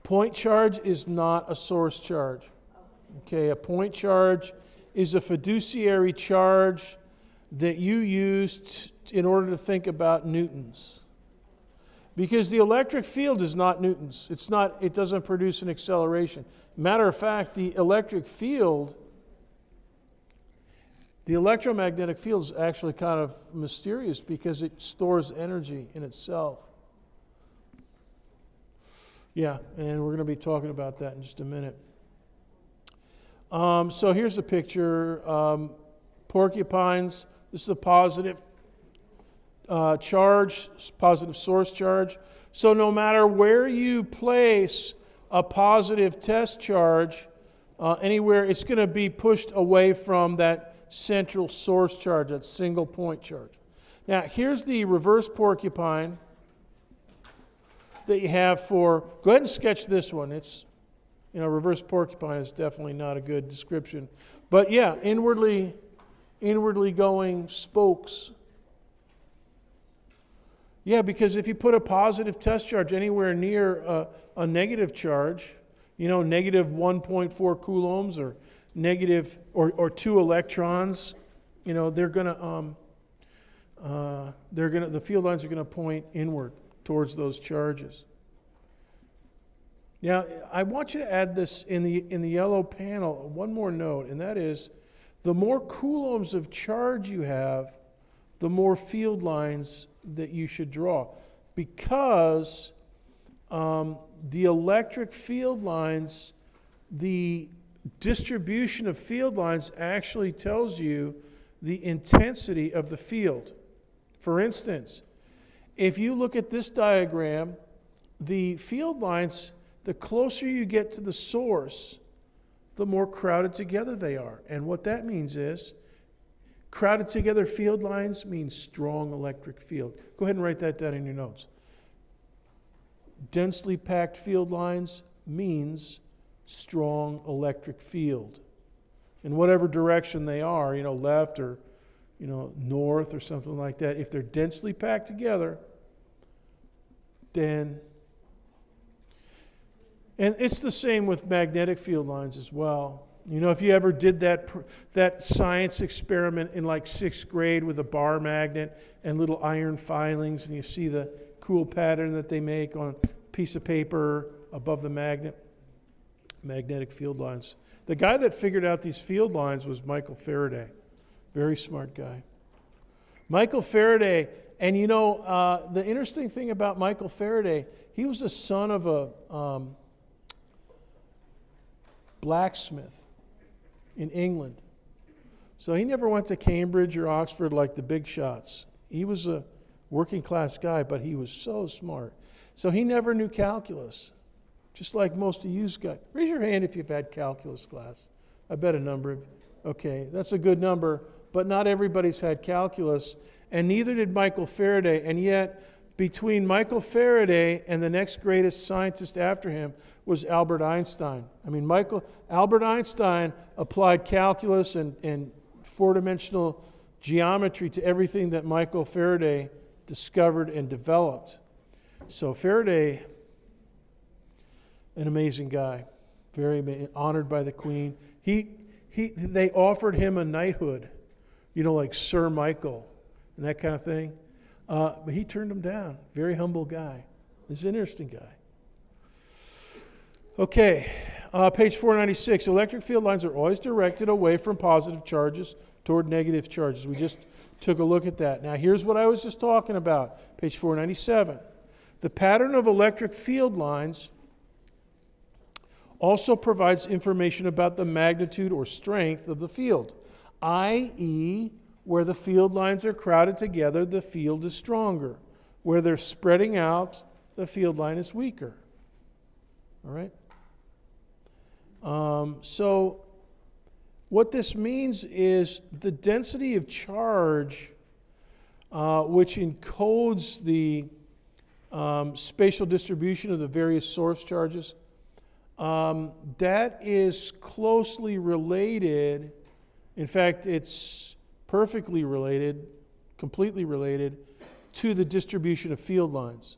Point charge is not a source charge. Okay, a point charge is a fiduciary charge that you use in order to think about newtons. Because the electric field is not newtons. It doesn't produce an acceleration. Matter of fact, the electric field, the electromagnetic field is actually kind of mysterious because it stores energy in itself. Yeah, and we're going to be talking about that in just a minute. So here's a picture. Porcupines. This is a positive charge, positive source charge. So no matter where you place a positive test charge, anywhere, it's going to be pushed away from that central source charge, that single point charge. Now, here's the reverse porcupine that you have for, go ahead and sketch this one. It's, reverse porcupine is definitely not a good description. But yeah, inwardly going spokes. Yeah, because if you put a positive test charge anywhere near a negative charge, negative 1.4 coulombs or negative or 2 electrons, the field lines are going to point inward towards those charges. Now, I want you to add this in the yellow panel, one more note, and that is the more coulombs of charge you have, the more field lines that you should draw. Because the electric field lines, the distribution of field lines actually tells you the intensity of the field. For instance, if you look at this diagram, the field lines, the closer you get to the source, the more crowded together they are. And what that means is, crowded together field lines means strong electric field. Go ahead and write that down in your notes. Densely packed field lines means strong electric field. In whatever direction they are, left or north or something like that, if they're densely packed together, then, and it's the same with magnetic field lines as well. If you ever did that science experiment in like 6th grade with a bar magnet and little iron filings, and you see the cool pattern that they make on piece of paper above the magnetic field lines. The guy that figured out these field lines was Michael Faraday. Very smart guy. Michael Faraday, and the interesting thing about Michael Faraday, he was the son of a blacksmith in England. So he never went to Cambridge or Oxford like the big shots. He was a working class guy, but he was so smart. So he never knew calculus, just like most of you guys. Raise your hand if you've had calculus class. I bet a number of, okay, that's a good number, but not everybody's had calculus, and neither did Michael Faraday, and yet between Michael Faraday and the next greatest scientist after him was Albert Einstein. I mean, Albert Einstein applied calculus and four-dimensional geometry to everything that Michael Faraday discovered and developed. So Faraday, an amazing guy, very honored by the Queen. They offered him a knighthood, like Sir Michael and that kind of thing. But he turned them down. Very humble guy. He's an interesting guy. Okay, page 496. Electric field lines are always directed away from positive charges toward negative charges. We just took a look at that. Now, here's what I was just talking about. Page 497. The pattern of electric field lines also provides information about the magnitude or strength of the field, i.e., where the field lines are crowded together, the field is stronger. Where they're spreading out, the field line is weaker. All right? So what this means is the density of charge, which encodes the spatial distribution of the various source charges, that is closely related. In fact, it's perfectly related, completely related to the distribution of field lines.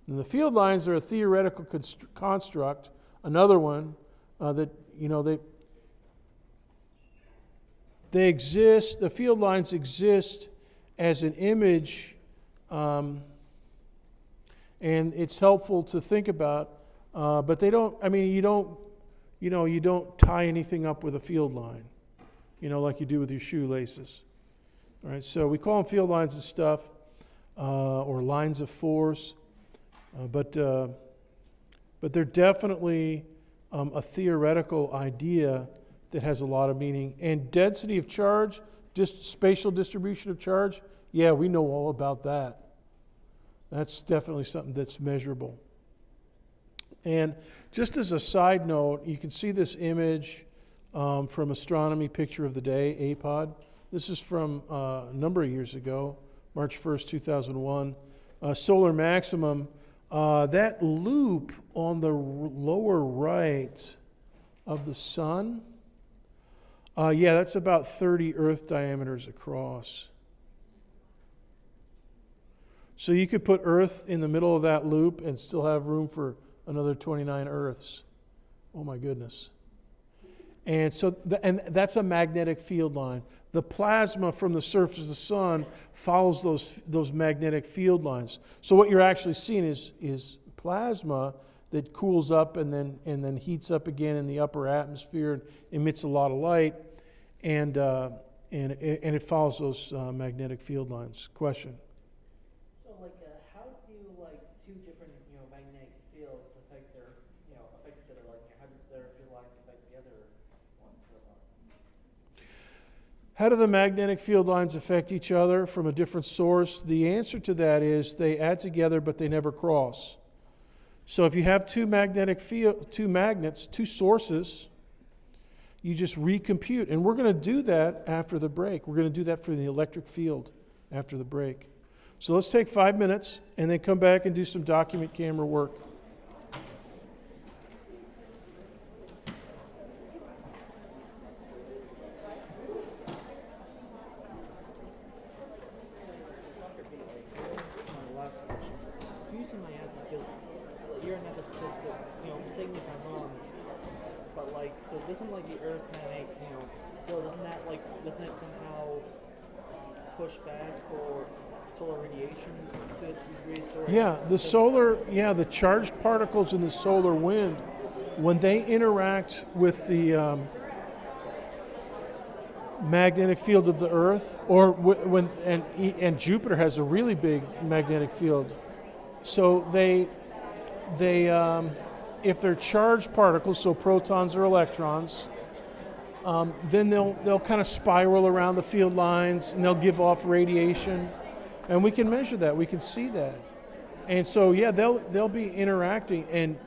And the field lines are a theoretical construct, another one that, they exist, the field lines exist as an image, and it's helpful to think about, but they don't, you don't tie anything up with a field line, like you do with your shoelaces. All right, so we call them field lines and stuff, or lines of force, but they're definitely a theoretical idea that has a lot of meaning. And density of charge, just spatial distribution of charge, yeah, we know all about that. That's definitely something that's measurable. And just as a side note, you can see this image from Astronomy Picture of the Day, APOD. This is from a number of years ago, March 1st, 2001. Solar maximum. That loop on the lower right of the sun, that's about 30 Earth diameters across. So you could put Earth in the middle of that loop and still have room for another 29 Earths. Oh my goodness. And so, that's a magnetic field line. The plasma from the surface of the sun follows those magnetic field lines. So what you're actually seeing is plasma that cools up and then heats up again in the upper atmosphere and emits a lot of light, and it follows those magnetic field lines. Question? So, how do two different magnetic fields affect each other? How do their field lines affect the other ones' field lines? How do the magnetic field lines affect each other from a different source? The answer to that is they add together, but they never cross. So if you have two magnets, two sources, you just recompute. And we're going to do that after the break. We're going to do that for the electric field after the break. So let's take 5 minutes and then come back and do some document camera work. The reason I ask is because you're not supposed to, saying if I'm wrong, but so doesn't the Earth magnetic, field, doesn't it somehow push back or solar radiation to a degree. So Yeah, the charged particles in the solar wind, when they interact with the magnetic field of the Earth, or and Jupiter has a really big magnetic field, so they if they're charged particles, so protons or electrons, then they'll kind of spiral around the field lines and they'll give off radiation, and we can measure that, we can see that, and so yeah, they'll be interacting, and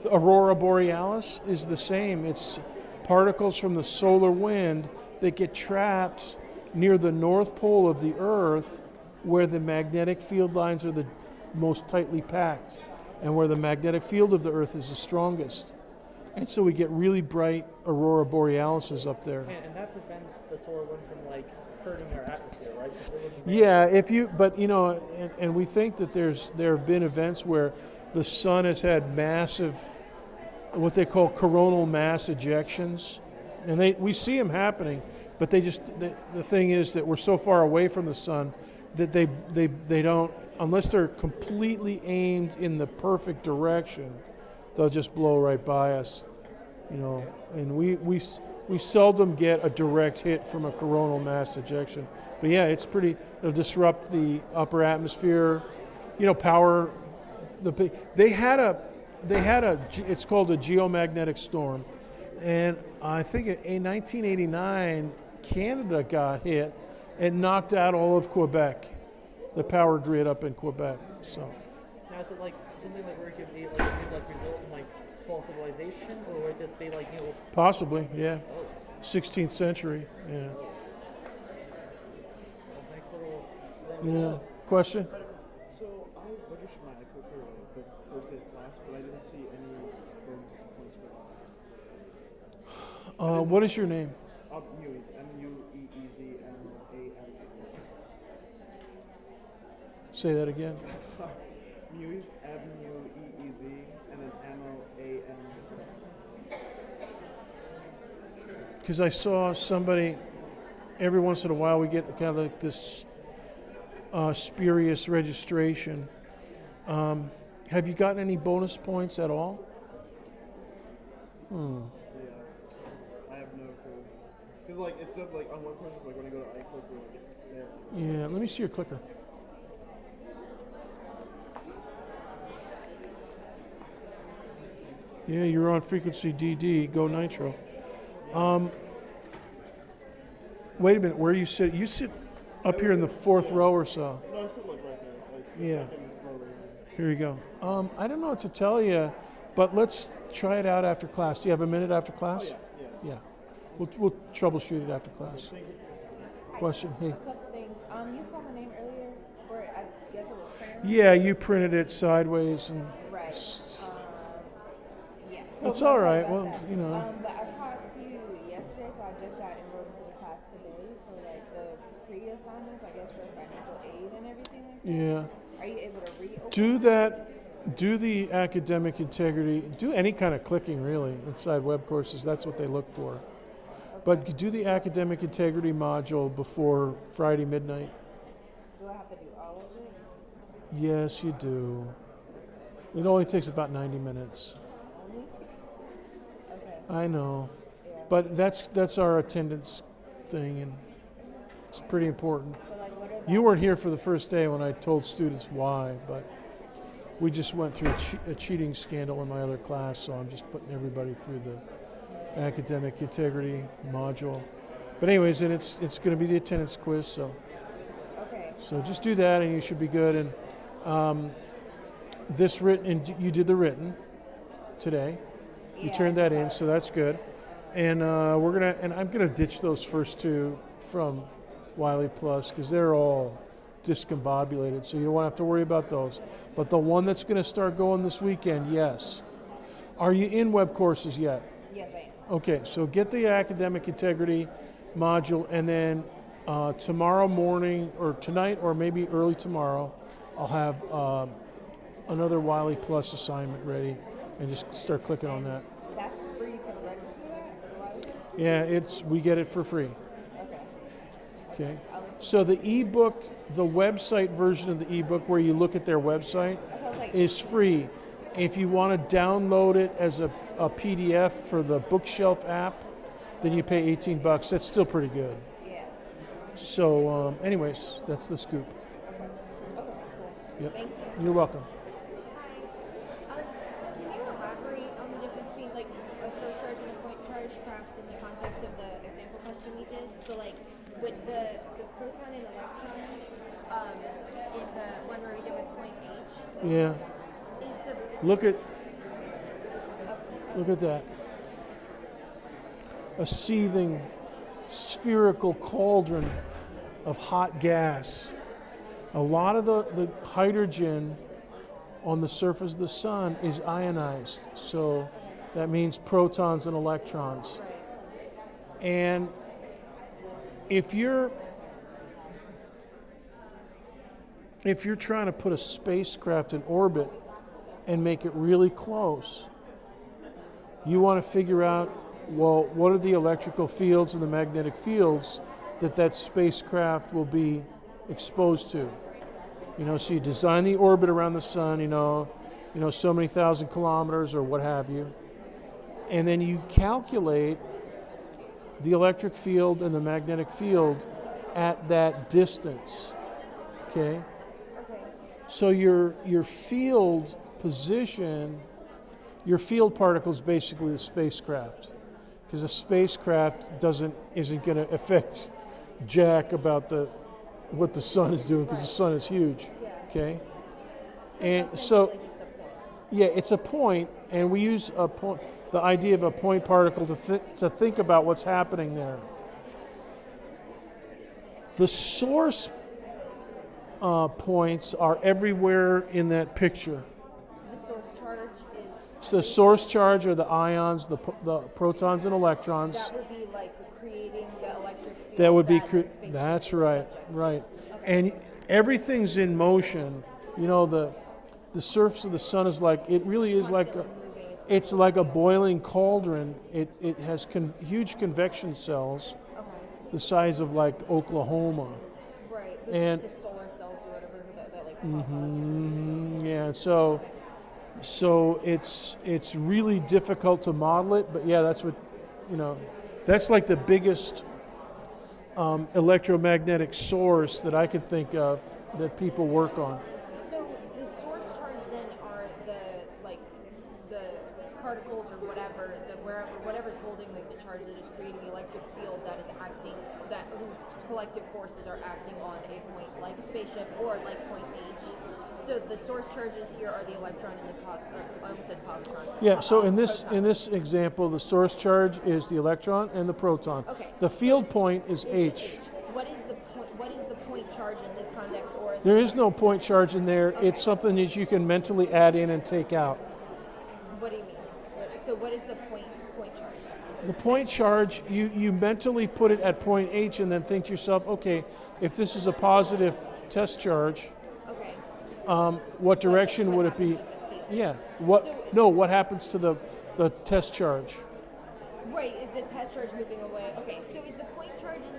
the aurora borealis is the same. It's particles from the solar wind that get trapped near the North Pole of the Earth, where the magnetic field lines are the most tightly packed and where the magnetic field of the Earth is the strongest. And so we get really bright aurora borealises up there. and that prevents the solar wind from like hurting our atmosphere, right? 'Cause we're looking Yeah, but and we think that there have been events where the sun has had massive, what they call coronal mass ejections, and we see them happening, but the thing is that we're so far away from the sun that they don't, unless they're completely aimed in the perfect direction, they'll just blow right by us, and we seldom get a direct hit from a coronal mass ejection. But yeah, it'll disrupt the upper atmosphere, power. They had it's called a geomagnetic storm, and I think in 1989 Canada got hit and knocked out all of Quebec, the power grid up in Quebec. So now is it like something like where it could be like result in like fall civilization, or would it just be like possibly, yeah, 16th century, yeah. nice little Yeah. Question? So I registered my iCoder the first day of class, but I didn't see any bonus points for that. What is your name? Mueez, Mueezmam. Say that again. Sorry. Mueez, Mueez, and then Am. Because I saw somebody, every once in a while we get kind of like this spurious registration. Have you gotten any bonus points at all? Yeah. I have no clue. Because like instead of like on one course, it's like when I go to iCoder, like it's there. Yeah, let me see your clicker. Yeah, you're on frequency DD, go nitro. Wait a minute, where you sit? You sit up here in the fourth row or so. No, I sit like right there. Like Yeah. second row right there. Here you go. I don't know what to tell you, but let's try it out after class. Do you have a minute after class? Oh, yeah. Yeah. We'll troubleshoot it after class. Question? Hey. A couple things. You called my name earlier, or I guess it was Kramer. Yeah, you printed it sideways and. Right. Yeah. That's So all my right. fault Well, about that. you know. But I talked to you yesterday, so I just got enrolled into the class today. So like the pre-assignments, I guess for financial aid and everything like that. Yeah. Are you able to reopen? Do that. Do the academic integrity. Do any kind of clicking really inside web courses. That's what they look for. But do the academic integrity module before Friday midnight. Do I have to do all of it? Yes, you do. It only takes about 90 minutes. Only? Okay. I know. Yeah. But that's our attendance thing, and it's pretty important. So like, what are You weren't here for the first day when I told students why, but we just went through a cheating scandal in my other class, so I'm just putting everybody through the academic integrity module. But anyways, and it's going to be the attendance quiz, so Okay. just do that, and you should be good. And this written, and you did the written today. You Yeah, turned that I in, saw so that's good. And I'm gonna ditch those first two from Wiley Plus because they're all discombobulated, so you won't have to worry about those. But the one that's going to start going this weekend, yes. Are you in web courses yet? Yes, I am. Okay, so get the academic integrity module, and then tomorrow morning, or tonight, or maybe early tomorrow, I'll have another Wiley Plus assignment ready, and just start clicking on that. That's free to register that? Or do I- Yeah, we get it for free. Okay. Okay. I'll look So the ebook, the website version of the ebook where you look at their website So I was like, is free. If you want to download it as a PDF for the bookshelf app, then you pay $18. That's still pretty good. yeah. So, anyways, that's the scoop. Okay, cool. Yep. Thank you. You're welcome. Can you elaborate on the difference between like a source charge and a point charge, perhaps in the context of the example question we did? So like with the proton and electron, in the one where we did with point H, Yeah. is the Look at that. A seething spherical cauldron of hot gas. A lot of the hydrogen on the surface of the sun is ionized. So that means protons and electrons. And if you're trying to put a spacecraft in orbit and make it really close, you want to figure out, well, what are the electrical fields and the magnetic fields that spacecraft will be exposed to? So you design the orbit around the sun, so many thousand kilometers or what have you, and then you calculate the electric field and the magnetic field at that distance. Okay? So your field position, your field particle is basically the spacecraft, because the spacecraft isn't going to affect jack about what the sun is doing, because the sun is huge. Okay, and so yeah, it's a point, and we use a point, the idea of a point particle to think about what's happening there. The source points are everywhere in that picture. so the source charge is So the source charge are the ions, the protons and electrons. that would be like creating the electric field. That would be, the spaceship that's is right, subject to. right. Okay. And everything's in motion. The surface of the sun is it really is Constantly moving. it's like a boiling cauldron. It has huge convection cells, Okay. the size of like Oklahoma. Right. And- The solar cells or whatever that like pop up. Yeah, so it's really difficult to model it, but yeah, that's what, that's like the biggest electromagnetic source that I could think of that people work on. So the source charge then are the particles or whatever's holding like the charge that is creating the electric field that is acting, that whose collective forces are acting on a point like a spaceship or like point H. So the source charges here are the electron and the I almost said positron. Yeah, so in Proton. this example, the source charge is the electron and the proton. Okay. The field point is Is H. the H. What is the point charge in this context or in There this is no point charge in there. Okay. It's something that you can mentally add in and take out. What do you mean? So what is the point charge? The point charge, you mentally put it at point H and then think to yourself, okay, if this is a positive test charge, Okay. what direction would it be? happens with the field? Yeah. What happens to the test charge? Right, is the test charge moving away? Okay, so is the point charge and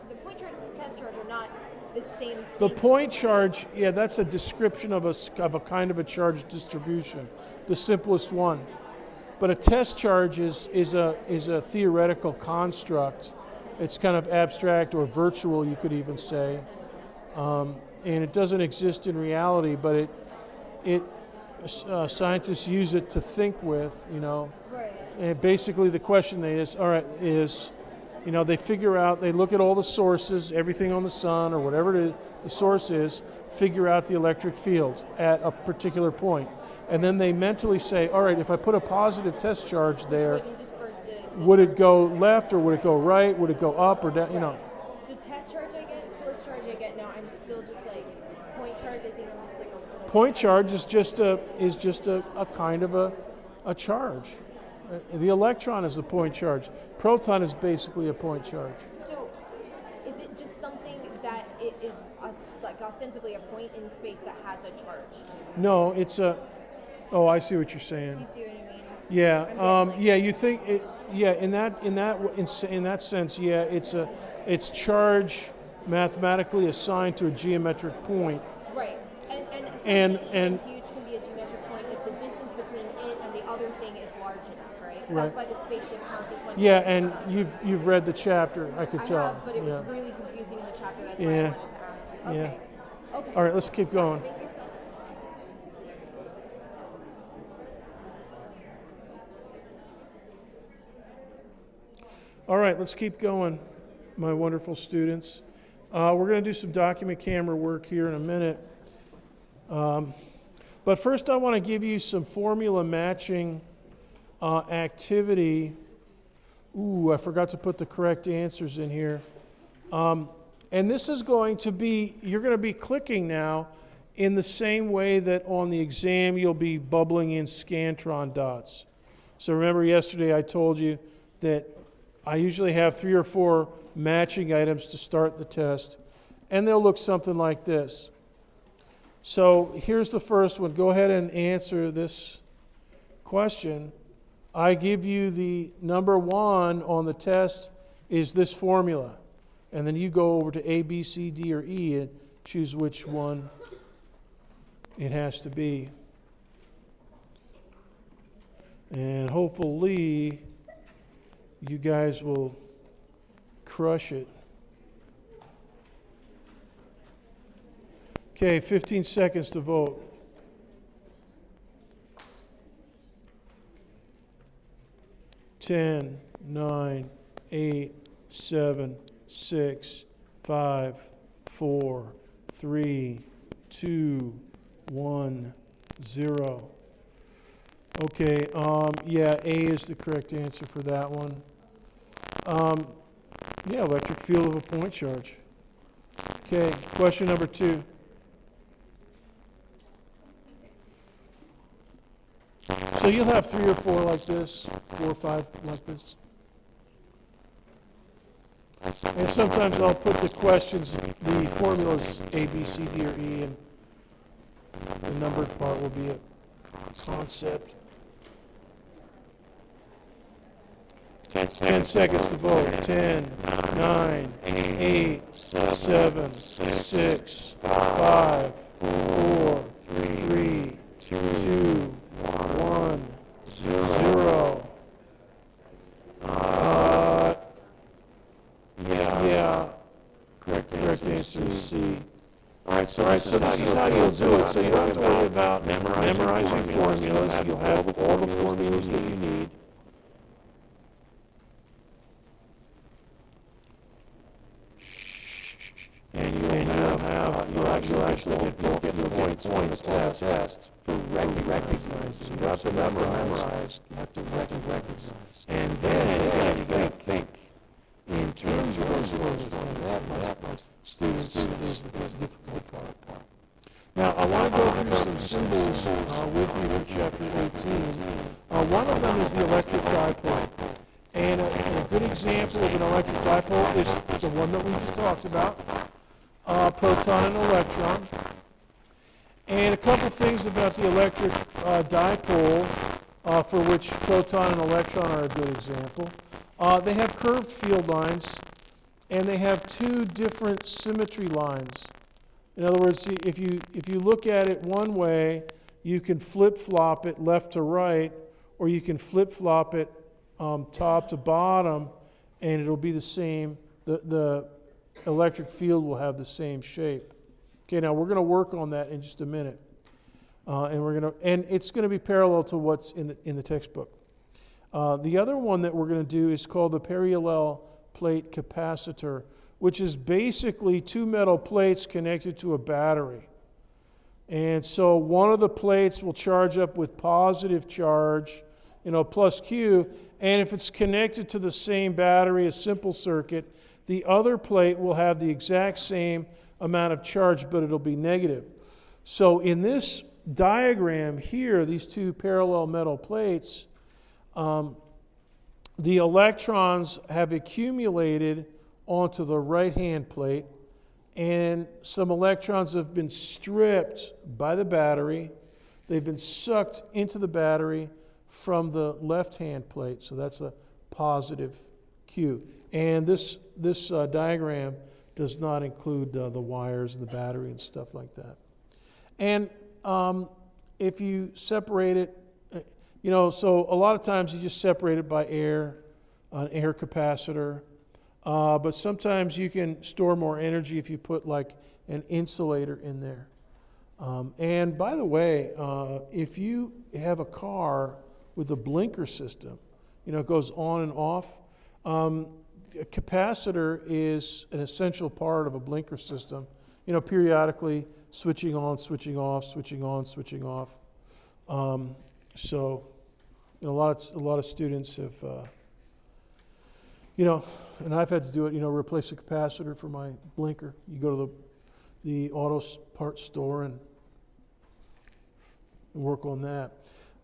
the point charge and the test charge are not the same thing? The point charge, yeah, that's a description of a kind of a charge distribution, the simplest one. But a test charge is a theoretical construct. It's kind of abstract or virtual, you could even say, and it doesn't exist in reality. But scientists use it to think with, Right. And basically, the question is, they figure out, they look at all the sources, everything on the sun or whatever the source is, figure out the electric field at a particular point. And then they mentally say, all right, if I put a positive test charge there, Would disperse the would it charge. go left or would it go right? Would it go up or down? So test charge I get, source charge I get. Now I'm still just like point charge. I think I'm just like a little Point charge is just a kind of a charge. The electron is the point charge. Proton is basically a point charge. So is it just something that it is like ostensibly a point in space that has a charge? No, it's a. Oh, I see what you're saying. You see what I mean? Yeah, yeah. You think it? Yeah, in that sense, yeah. It's charge mathematically assigned to a geometric point. Right. And- Something and- even huge can be a geometric point if the distance between it and the other thing is large enough, right? Right. That's why the spaceship counts as one. Yeah, thing and sun. you've read the chapter, I could I tell. have, but it was Yeah. really confusing in the chapter. That's why I Yeah. wanted to ask you. Yeah. Okay. Okay. All right, let's keep going. Thank you so much. All right, let's keep going, my wonderful students. We're going to do some document camera work here in a minute. But first, I want to give you some formula matching activity. Ooh, I forgot to put the correct answers in here. And this is going to be, you're going to be clicking now in the same way that on the exam you'll be bubbling in Scantron dots. So remember yesterday I told you that I usually have 3 or 4 matching items to start the test, and they'll look something like this. So here's the first one. Go ahead and answer this question. I give you the number 1 on the test is this formula. And then you go over to A, B, C, D, or E and choose which one it has to be. And hopefully you guys will crush it. Okay, 15 seconds to vote. Ten, 9, 8, 7, 6, 5, 4, 3, 2, 1, 0. Okay, yeah, A is the correct answer for that one. Yeah, electric field of a point charge. Okay, question number 2. So you'll have 3 or 4 like this, 4 or 5 like this. And sometimes I'll put the questions, the formulas A, B, C, D, or E, and the numbered part will be a concept. 10 seconds to vote. 10, 9, 8, 7, 6, 5, 4, 3, 2, 1, 0. Yeah. Correct answer is C. All right, so this is how you'll do it. So you don't have to worry about memorizing formulas. You'll have all the formulas that you need. And you'll actually get the points on the test for recognizing. You have to memorize. You have to recognize. And then you got to think in terms of those words. That my students is the most difficult part. Now, I want to go through some symbols with you in chapter 18. One of them is the electric dipole. And a good example of an electric dipole is the one that we just talked about, proton and electron. And a couple things about the electric dipole, for which proton and electron are a good example. They have curved field lines, and they have 2 different symmetry lines. In other words, if you look at it one way, you can flip-flop it left to right, or you can flip-flop it top to bottom, and it'll be the same. The electric field will have the same shape. Okay, now we're going to work on that in just a minute, and it's going to be parallel to what's in the textbook. The other one that we're going to do is called the parallel plate capacitor, which is basically 2 metal plates connected to a battery. And so one of the plates will charge up with positive charge, plus Q, and if it's connected to the same battery, a simple circuit, the other plate will have the exact same amount of charge, but it'll be negative. So in this diagram here, these 2 parallel metal plates, the electrons have accumulated onto the right-hand plate, and some electrons have been stripped by the battery. They've been sucked into the battery from the left-hand plate, so that's a positive Q. And this diagram does not include the wires and the battery and stuff like that. And if you separate it, so a lot of times you just separate it by air, an air capacitor. But sometimes you can store more energy if you put like an insulator in there. And by the way, if you have a car with a blinker system, it goes on and off, a capacitor is an essential part of a blinker system. Periodically switching on, switching off, switching on, switching off. So, a lot of students have, and I've had to do it. Replace a capacitor for my blinker. You go to the auto parts store and work on that.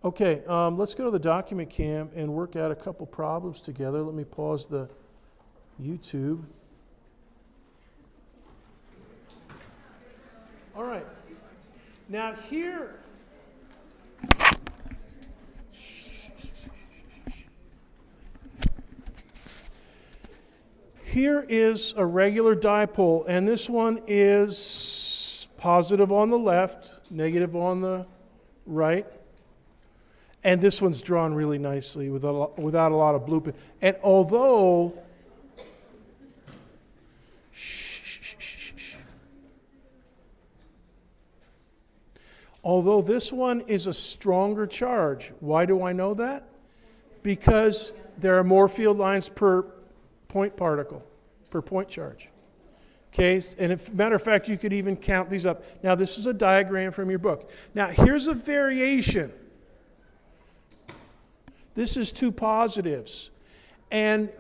Okay, let's go to the document cam and work out a couple problems together. Let me pause the YouTube. All right. Now here is a regular dipole, and this one is positive on the left, negative on the right. And this one's drawn really nicely without a lot of blooping. And although this one is a stronger charge, why do I know that? Because there are more field lines per point particle, per point charge. Okay, and if matter of fact, you could even count these up. Now, this is a diagram from your book. Now, here's a variation. This is two positives. And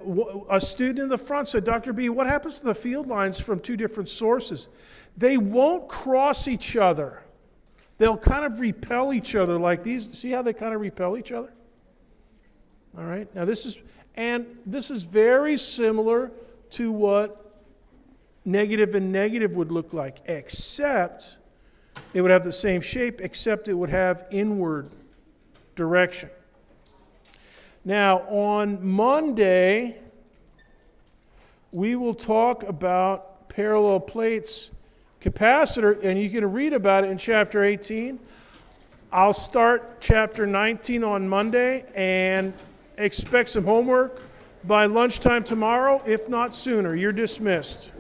a student in the front said, Dr. B, what happens to the field lines from two different sources? They won't cross each other. They'll kind of repel each other like these. See how they kind of repel each other? All right. Now this is very similar to what negative and negative would look like, except it would have the same shape, except it would have inward direction. Now, on Monday, we will talk about parallel plates capacitor, and you can read about it in chapter 18. I'll start chapter 19 on Monday and expect some homework by lunchtime tomorrow, if not sooner. You're dismissed.